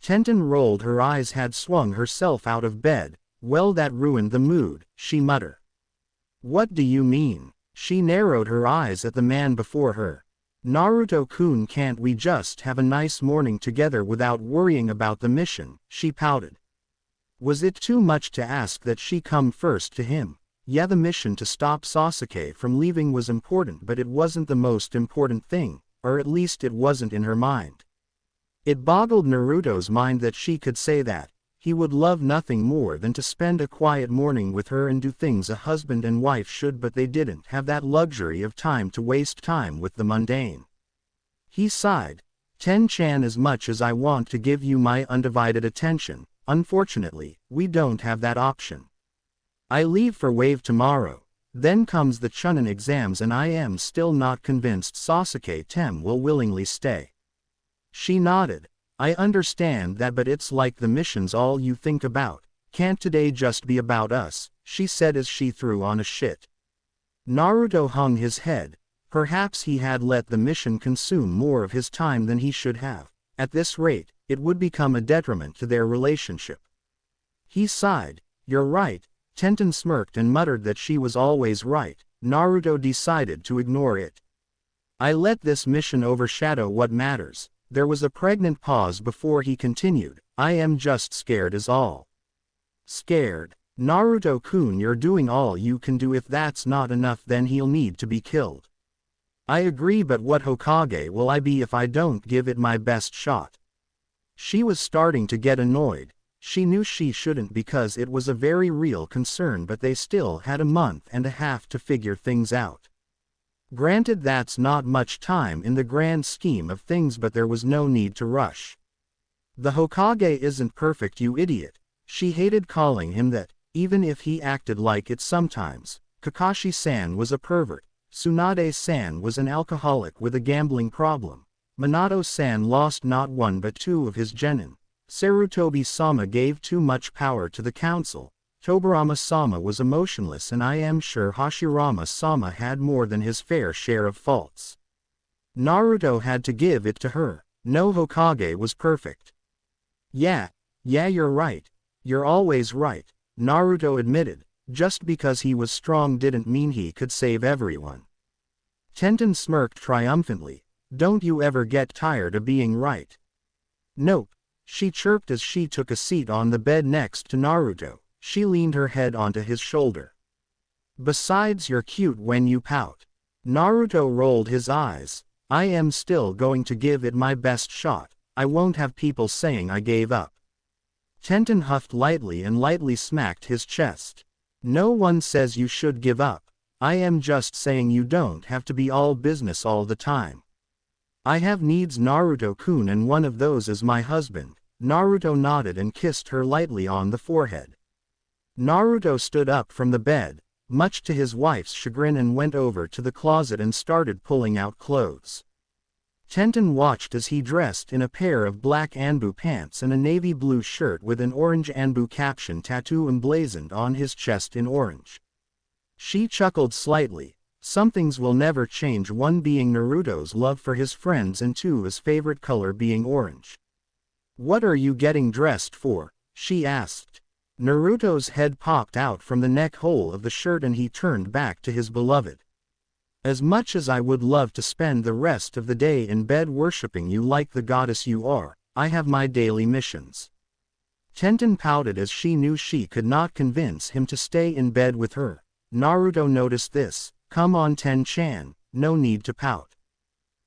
Tenten rolled her eyes, had swung herself out of bed. "Well, that ruined the mood," she muttered. "What do you mean?" She narrowed her eyes at the man before her. Naruto-kun, can't we just have a nice morning together without worrying about the mission? She pouted. Was it too much to ask that she come first to him? Yeah, the mission to stop Sasuke from leaving was important, but it wasn't the most important thing, or at least it wasn't in her mind. It boggled Naruto's mind that she could say that. He would love nothing more than to spend a quiet morning with her and do things a husband and wife should, but they didn't have that luxury of time to waste time with the mundane. He sighed. Ten-chan, as much as I want to give you my undivided attention, unfortunately, we don't have that option. I leave for Wave tomorrow. Then comes the Chunin exams and I am still not convinced Sasuke Tem will willingly stay. She nodded. I understand that, but it's like the mission's all you think about. Can't today just be about us? She said as she threw on a shit. Naruto hung his head. Perhaps he had let the mission consume more of his time than he should have. At this rate, it would become a detriment to their relationship. He sighed. You're right. Tenten smirked and muttered that she was always right. Naruto decided to ignore it. I let this mission overshadow what matters. There was a pregnant pause before he continued. I am just scared is all. Scared? Naruto-kun, you're doing all you can do. If that's not enough, then he'll need to be killed. I agree, but what Hokage will I be if I don't give it my best shot? She was starting to get annoyed. She knew she shouldn't because it was a very real concern, but they still had a month and a half to figure things out. Granted, that's not much time in the grand scheme of things, but there was no need to rush. The Hokage isn't perfect, you idiot. She hated calling him that, even if he acted like it sometimes. Kakashi-san was a pervert. Tsunade-san was an alcoholic with a gambling problem. Minato-san lost not one but two of his genin. Sarutobi-sama gave too much power to the council. Tobirama-sama was emotionless, and I am sure Hashirama-sama had more than his fair share of faults. Naruto had to give it to her. No Hokage was perfect. Yeah, you're right. You're always right, Naruto admitted. Just because he was strong didn't mean he could save everyone. Tenten smirked triumphantly. Don't you ever get tired of being right? Nope, she chirped as she took a seat on the bed next to Naruto. She leaned her head onto his shoulder. Besides, you're cute when you pout. Naruto rolled his eyes. I am still going to give it my best shot. I won't have people saying I gave up. Tenten huffed lightly and lightly smacked his chest. No one says you should give up. I am just saying you don't have to be all business all the time. I have needs, Naruto-kun, and one of those is my husband. Naruto nodded and kissed her lightly on the forehead. Naruto stood up from the bed, much to his wife's chagrin, and went over to the closet and started pulling out clothes. Tenten watched as he dressed in a pair of black Anbu pants and a navy blue shirt with an orange Anbu caption tattoo emblazoned on his chest in orange. She chuckled slightly. Some things will never change, one being Naruto's love for his friends and two his favorite color being orange. What are you getting dressed for? She asked. Naruto's head popped out from the neck hole of the shirt and he turned back to his beloved. As much as I would love to spend the rest of the day in bed worshipping you like the goddess you are, I have my daily missions. Tenten pouted as she knew she could not convince him to stay in bed with her. Naruto noticed this. Come on, Ten-chan, no need to pout.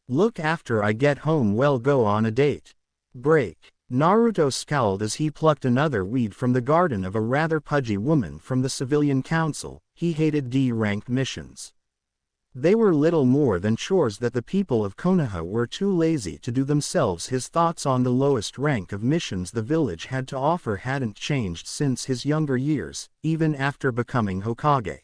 Look, after I get home we'll go on a date. Break. Naruto scowled as he plucked another weed from the garden of a rather pudgy woman from the civilian council. He hated D-ranked missions. They were little more than chores that the people of Konoha were too lazy to do themselves. His thoughts on the lowest rank of missions the village had to offer hadn't changed since his younger years, even after becoming Hokage.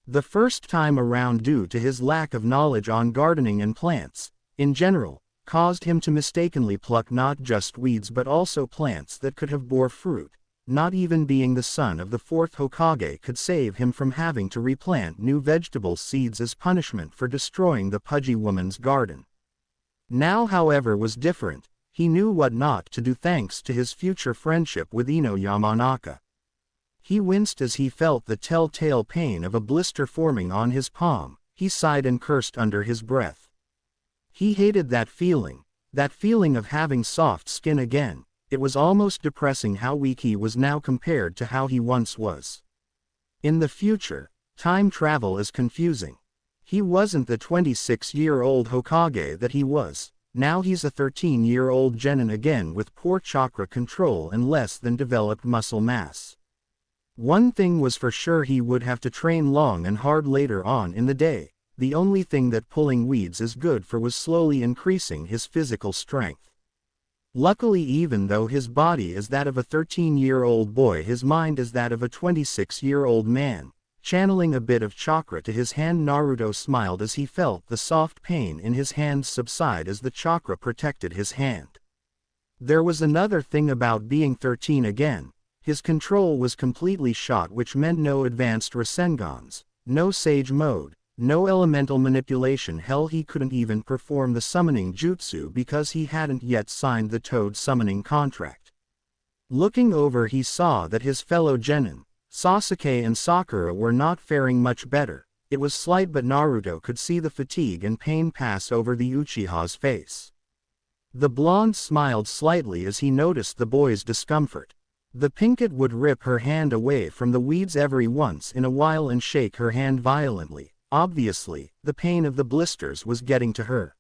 The first time around, due to his lack of knowledge on gardening and plants, in general, caused him to mistakenly pluck not just weeds but also plants that could have bore fruit. Not even being the son of the fourth Hokage could save him from having to replant new vegetable seeds as punishment for destroying the pudgy woman's garden. Now, however, was different. He knew what not to do thanks to his future friendship with Ino Yamanaka. He winced as he felt the telltale pain of a blister forming on his palm. He sighed and cursed under his breath. He hated that feeling of having soft skin again. It was almost depressing how weak he was now compared to how he once was. In the future, time travel is confusing. He wasn't the 26-year-old Hokage that he was. Now he's a 13-year-old genin again with poor chakra control and less than developed muscle mass. One thing was for sure, he would have to train long and hard later on in the day. The only thing that pulling weeds is good for was slowly increasing his physical strength. Luckily, even though his body is that of a 13-year-old boy, his mind is that of a 26-year-old man. Channeling a bit of chakra to his hand, Naruto smiled as he felt the soft pain in his hands subside as the chakra protected his hand. There was another thing about being 13 again. His control was completely shot, which meant no advanced Rasengans, no Sage Mode, no elemental manipulation. Hell, he couldn't even perform the summoning jutsu because he hadn't yet signed the Toad summoning contract. Looking over, he saw that his fellow genin, Sasuke and Sakura, were not faring much better. It was slight, but Naruto could see the fatigue and pain pass over the Uchiha's face. The blonde smiled slightly as he noticed the boy's discomfort. The pinkett would rip her hand away from the weeds every once in a while and shake her hand violently. Obviously, the pain of the blisters was getting to her.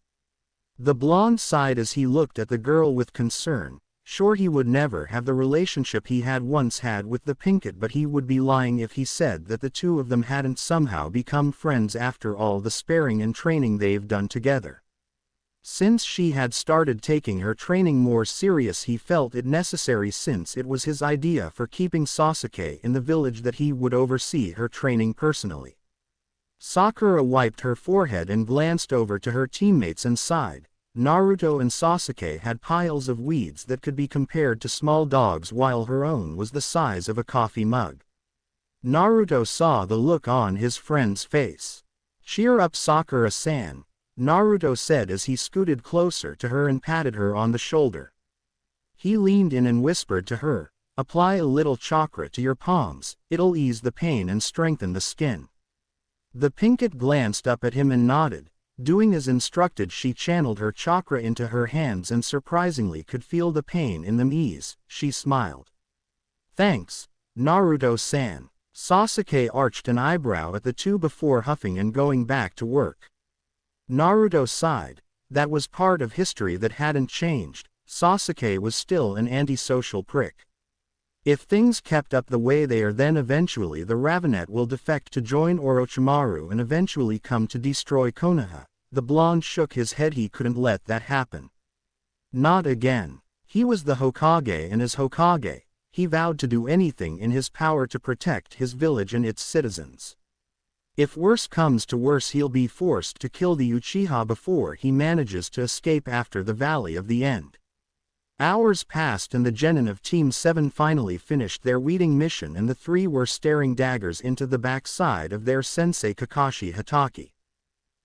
The blonde sighed as he looked at the girl with concern. Sure, he would never have the relationship he had once had with the pinkett, but he would be lying if he said that the two of them hadn't somehow become friends after all the sparring and training they've done together. Since she had started taking her training more serious, he felt it necessary, since it was his idea for keeping Sasuke in the village, that he would oversee her training personally. Sakura wiped her forehead and glanced over to her teammates and sighed. Naruto and Sasuke had piles of weeds that could be compared to small dogs, while her own was the size of a coffee mug. Naruto saw the look on his friend's face. "Cheer up, Sakura-san," Naruto said as he scooted closer to her and patted her on the shoulder. He leaned in and whispered to her, "Apply a little chakra to your palms, it'll ease the pain and strengthen the skin." The pinkett glanced up at him and nodded. Doing as instructed, she channeled her chakra into her hands and surprisingly could feel the pain in them ease. She smiled. "Thanks, Naruto-san." Sasuke arched an eyebrow at the two before huffing and going back to work. Naruto sighed. That was part of history that hadn't changed. Sasuke was still an antisocial prick. If things kept up the way they are, then eventually the Ravenet will defect to join Orochimaru and eventually come to destroy Konoha. The blonde shook his head. He couldn't let that happen. Not again. He was the Hokage, and as Hokage, he vowed to do anything in his power to protect his village and its citizens. If worse comes to worse, he'll be forced to kill the Uchiha before he manages to escape after the Valley of the End. Hours passed and the genin of Team 7 finally finished their weeding mission, and the three were staring daggers into the backside of their sensei Kakashi Hatake.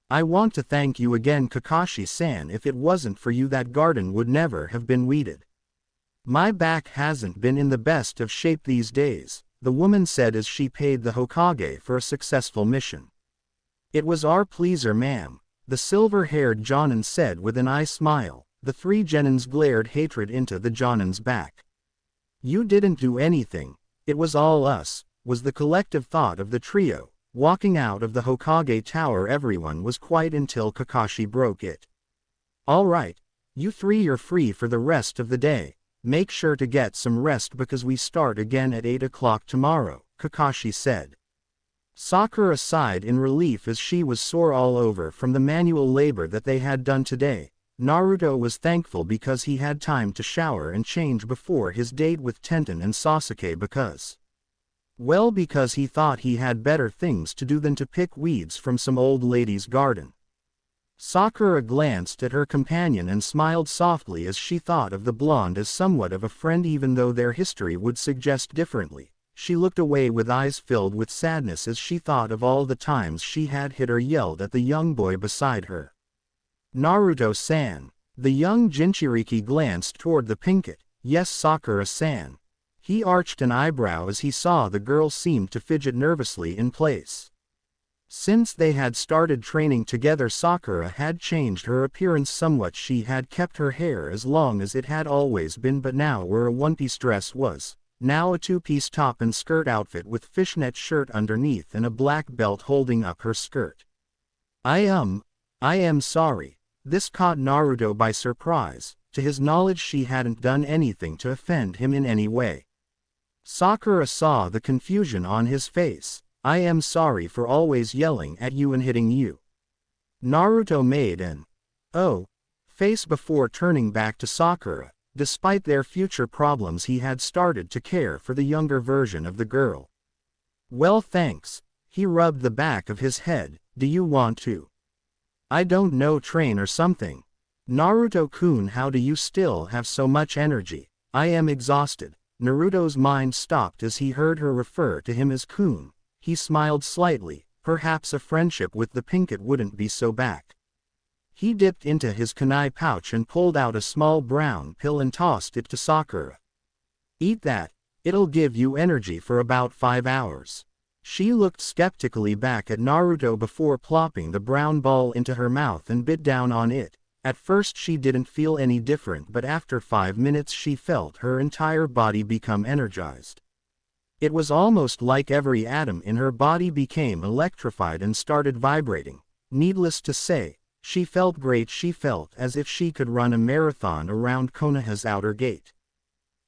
"I want to thank you again, Kakashi-san. If it wasn't for you, that garden would never have been weeded. My back hasn't been in the best of shape these days," the woman said as she paid the Hokage for a successful mission. "It was our pleasure, ma'am," the silver-haired Jonin said with an eye smile. The three genins glared hatred into the Jonin's back. "You didn't do anything, it was all us," was the collective thought of the trio. Walking out of the Hokage Tower, everyone was quiet until Kakashi broke it. "All right, you three are free for the rest of the day. Make sure to get some rest because we start again at 8 o'clock tomorrow," Kakashi said. Sakura sighed in relief as she was sore all over from the manual labor that they had done today. Naruto was thankful because he had time to shower and change before his date with Tenten and Sasuke because he thought he had better things to do than to pick weeds from some old lady's garden. Sakura glanced at her companion and smiled softly as she thought of the blonde as somewhat of a friend, even though their history would suggest differently. She looked away with eyes filled with sadness as she thought of all the times she had hit or yelled at the young boy beside her. "Naruto-san." The young Jinchuriki glanced toward the pinkett. "Yes, Sakura-san." He arched an eyebrow as he saw the girl seemed to fidget nervously in place. Since they had started training together, Sakura had changed her appearance somewhat. She had kept her hair as long as it had always been, but now where a one-piece dress was, now a two-piece top and skirt outfit with fishnet shirt underneath and a black belt holding up her skirt. I am sorry. This caught Naruto by surprise. To his knowledge, she hadn't done anything to offend him in any way. Sakura saw the confusion on his face. I am sorry for always yelling at you and hitting you. Naruto made an face before turning back to Sakura. Despite their future problems, he had started to care for the younger version of the girl. Well, thanks. He rubbed the back of his head. Do you want to? I don't know, train or something. Naruto-kun, how do you still have so much energy? I am exhausted. Naruto's mind stopped as he heard her refer to him as kun. He smiled slightly. Perhaps a friendship with the Pinkett wouldn't be so bad. He dipped into his kunai pouch and pulled out a small brown pill and tossed it to Sakura. Eat that. It'll give you energy for about 5 hours. She looked skeptically back at Naruto before plopping the brown ball into her mouth and bit down on it. At first she didn't feel any different, but after 5 minutes she felt her entire body become energized. It was almost like every atom in her body became electrified and started vibrating. Needless to say, she felt great. She felt as if she could run a marathon around Konoha's outer gate.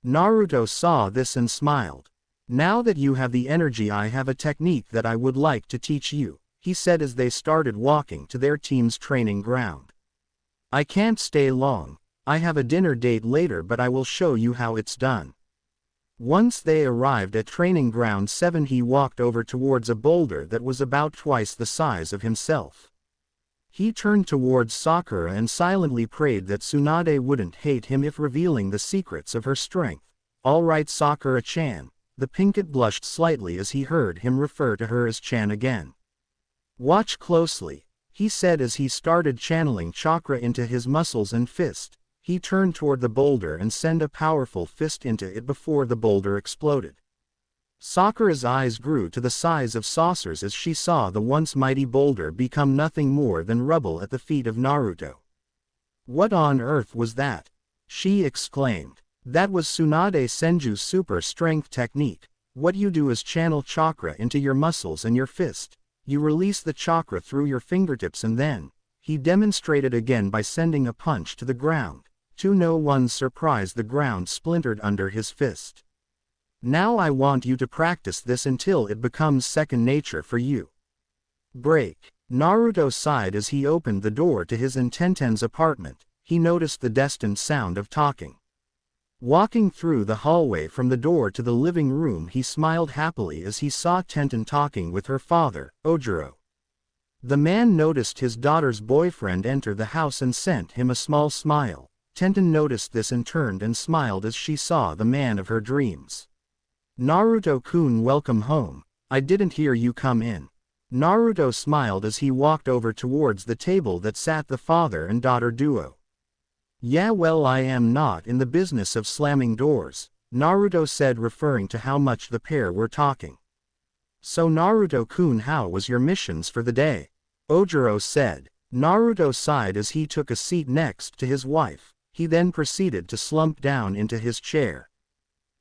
Naruto saw this and smiled. Now that you have the energy, I have a technique that I would like to teach you, he said as they started walking to their team's training ground. I can't stay long. I have a dinner date later, but I will show you how it's done. Once they arrived at training ground 7, he walked over towards a boulder that was about twice the size of himself. He turned towards Sakura and silently prayed that Tsunade wouldn't hate him if revealing the secrets of her strength. All right, Sakura-chan. The Pinkett blushed slightly as he heard him refer to her as Chan again. Watch closely, he said as he started channeling chakra into his muscles and fist. He turned toward the boulder and sent a powerful fist into it before the boulder exploded. Sakura's eyes grew to the size of saucers as she saw the once mighty boulder become nothing more than rubble at the feet of Naruto. What on earth was that? She exclaimed. That was Tsunade Senju's super strength technique. What you do is channel chakra into your muscles and your fist. You release the chakra through your fingertips and then, he demonstrated again by sending a punch to the ground. To no one's surprise, the ground splintered under his fist. Now I want you to practice this until it becomes second nature for you. Break. Naruto sighed as he opened the door to his and Tenten's apartment. He noticed the destined sound of talking. Walking through the hallway from the door to the living room, he smiled happily as he saw Tenten talking with her father, Ojiro. The man noticed his daughter's boyfriend enter the house and sent him a small smile. Tenten noticed this and turned and smiled as she saw the man of her dreams. Naruto-kun, welcome home. I didn't hear you come in. Naruto smiled as he walked over towards the table that sat the father and daughter duo. Yeah, well, I am not in the business of slamming doors, Naruto said, referring to how much the pair were talking. So Naruto-kun, how was your missions for the day? Ojiro said. Naruto sighed as he took a seat next to his wife. He then proceeded to slump down into his chair.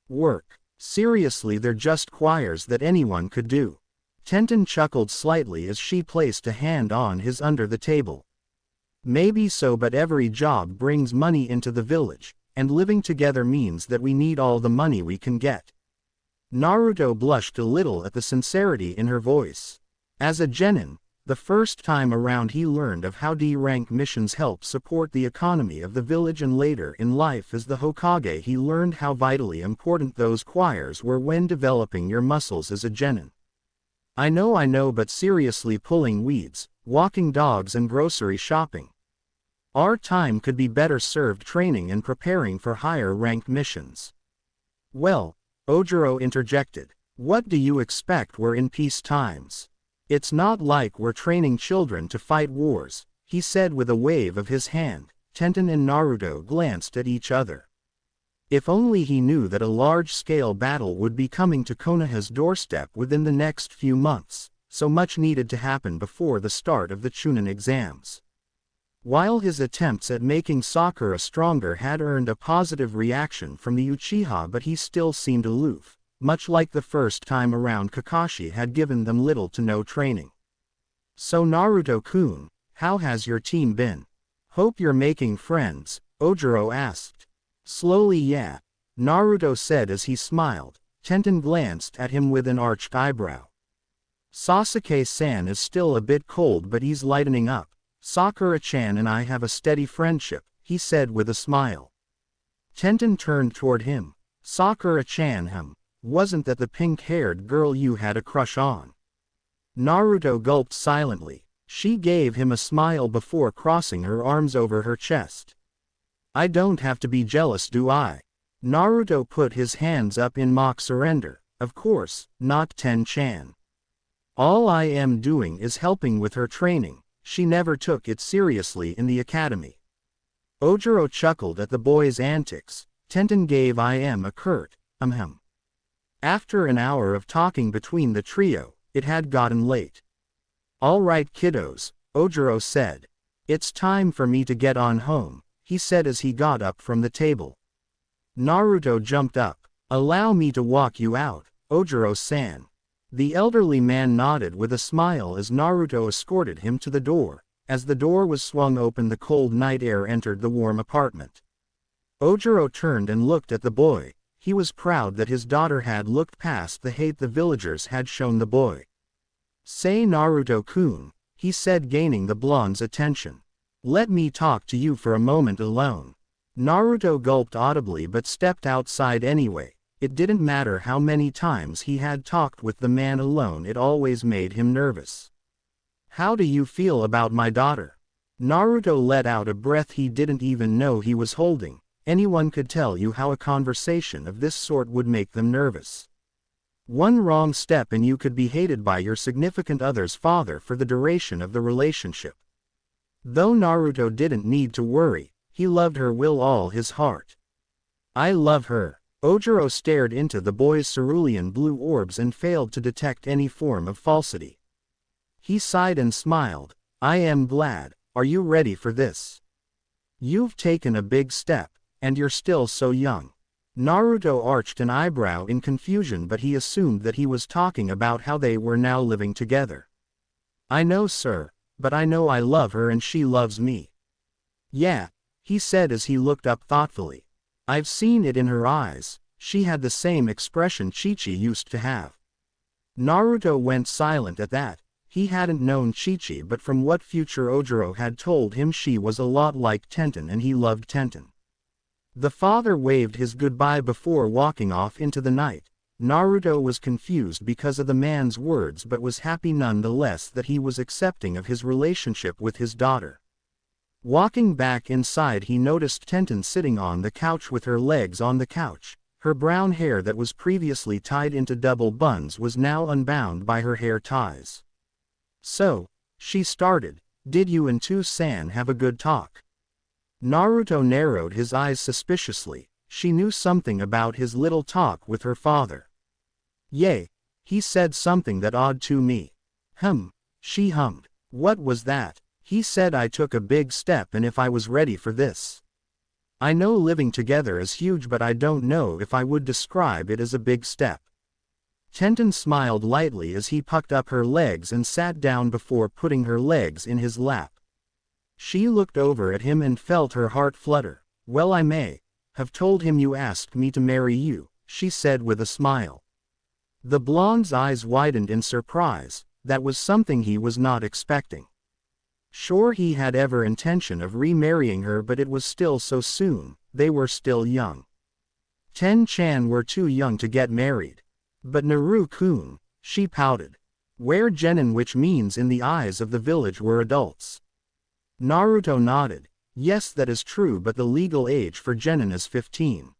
Work. Seriously, they're just choirs that anyone could do. Tenten chuckled slightly as she placed a hand on his under the table. Maybe so, but every job brings money into the village, and living together means that we need all the money we can get. Naruto blushed a little at the sincerity in her voice. As a genin, the first time around he learned of how D-rank missions help support the economy of the village, and later in life as the Hokage he learned how vitally important those choirs were when developing your muscles as a genin. I know, but seriously, pulling weeds, walking dogs and grocery shopping. Our time could be better served training and preparing for higher ranked missions. Well, Ojiro interjected, what do you expect? We're in peace times. It's not like we're training children to fight wars, he said with a wave of his hand. Tenten and Naruto glanced at each other. If only he knew that a large-scale battle would be coming to Konoha's doorstep within the next few months. so much needed to happen before the start of the Chunin exams. While his attempts at making Sakura stronger had earned a positive reaction from the Uchiha, but he still seemed aloof, much like the first time around Kakashi had given them little to no training. "So Naruto-kun, how has your team been? Hope you're making friends," Ojiro asked. "Slowly, yeah," Naruto said as he smiled. Tenten glanced at him with an arched eyebrow. "Sasuke-san is still a bit cold, but he's lightening up. Sakura-chan and I have a steady friendship," he said with a smile. Tenten turned toward him. "Sakura-chan, wasn't that the pink-haired girl you had a crush on?" Naruto gulped silently. She gave him a smile before crossing her arms over her chest. "I don't have to be jealous, do I?" Naruto put his hands up in mock surrender. "Of course, not, Ten-chan. All I am doing is helping with her training. She never took it seriously in the academy." Ojiro chuckled at the boy's antics. Tenten gave him a curt, After an hour of talking between the trio, it had gotten late. "All right, kiddos," Ojiro said. "It's time for me to get on home," he said as he got up from the table. Naruto jumped up. "Allow me to walk you out, Ojiro-san." The elderly man nodded with a smile as Naruto escorted him to the door. As the door was swung open, the cold night air entered the warm apartment. Ojiro turned and looked at the boy. He was proud that his daughter had looked past the hate the villagers had shown the boy. "Say, Naruto-kun," he said, gaining the blonde's attention. "Let me talk to you for a moment alone." Naruto gulped audibly but stepped outside anyway. It didn't matter how many times he had talked with the man alone, it always made him nervous. "How do you feel about my daughter?" Naruto let out a breath he didn't even know he was holding. Anyone could tell you how a conversation of this sort would make them nervous. One wrong step and you could be hated by your significant other's father for the duration of the relationship. Though Naruto didn't need to worry, he loved her with all his heart. "I love her." Ojiro stared into the boy's cerulean blue orbs and failed to detect any form of falsity. He sighed and smiled. "I am glad. Are you ready for this? You've taken a big step, and you're still so young." Naruto arched an eyebrow in confusion, but he assumed that he was talking about how they were now living together. "I know, sir, but I know I love her and she loves me." "Yeah," he said as he looked up thoughtfully. "I've seen it in her eyes. She had the same expression Chi-Chi used to have." Naruto went silent at that. He hadn't known Chi-Chi, but from what future Ojiro had told him, she was a lot like Tenten and he loved Tenten. The father waved his goodbye before walking off into the night. Naruto was confused because of the man's words but was happy nonetheless that he was accepting of his relationship with his daughter. Walking back inside, he noticed Tenten sitting on the couch with her legs on the couch. Her brown hair that was previously tied into double buns was now unbound by her hair ties. "So," she started, "did you and Tu-san have a good talk?" Naruto narrowed his eyes suspiciously. She knew something about his little talk with her father. "Yay. He said something that odd to me." She hummed. "What was that?" "He said I took a big step and if I was ready for this. I know living together is huge, but I don't know if I would describe it as a big step." Tenten smiled lightly as he pucked up her legs and sat down before putting her legs in his lap. She looked over at him and felt her heart flutter. "Well, I may have told him you asked me to marry you," she said with a smile. The blonde's eyes widened in surprise. That was something he was not expecting. Sure, he had every intention of remarrying her, but it was still so soon. They were still young. Ten-chan were too young to get married. "But Naru-kun," she pouted. "We're genin," which means in the eyes of the village we're adults. Naruto nodded. "Yes, that is true, but the legal age for genin is 15.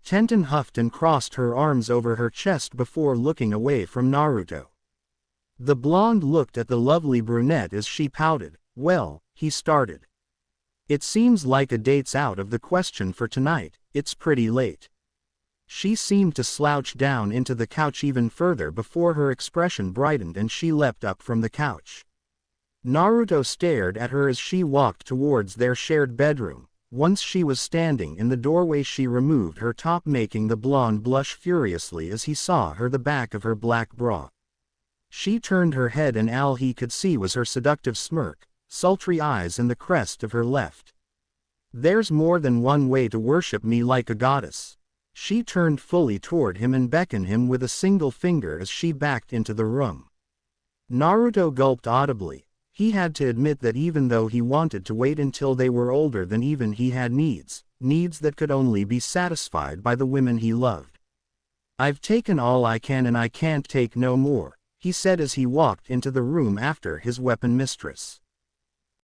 Tenten huffed and crossed her arms over her chest before looking away from Naruto. The blonde looked at the lovely brunette as she pouted. "Well," he started. "It seems like a date's out of the question for tonight. It's pretty late." She seemed to slouch down into the couch even further before her expression brightened and she leapt up from the couch. Naruto stared at her as she walked towards their shared bedroom. Once she was standing in the doorway, she removed her top, making the blonde blush furiously as he saw her the back of her black bra. She turned her head and all he could see was her seductive smirk, sultry eyes and the crest of her left. "There's more than one way to worship me like a goddess." She turned fully toward him and beckoned him with a single finger as she backed into the room. Naruto gulped audibly. He had to admit that even though he wanted to wait until they were older than even he had needs that could only be satisfied by the women he loved. "I've taken all I can and I can't take no more," he said as he walked into the room after his weapon mistress.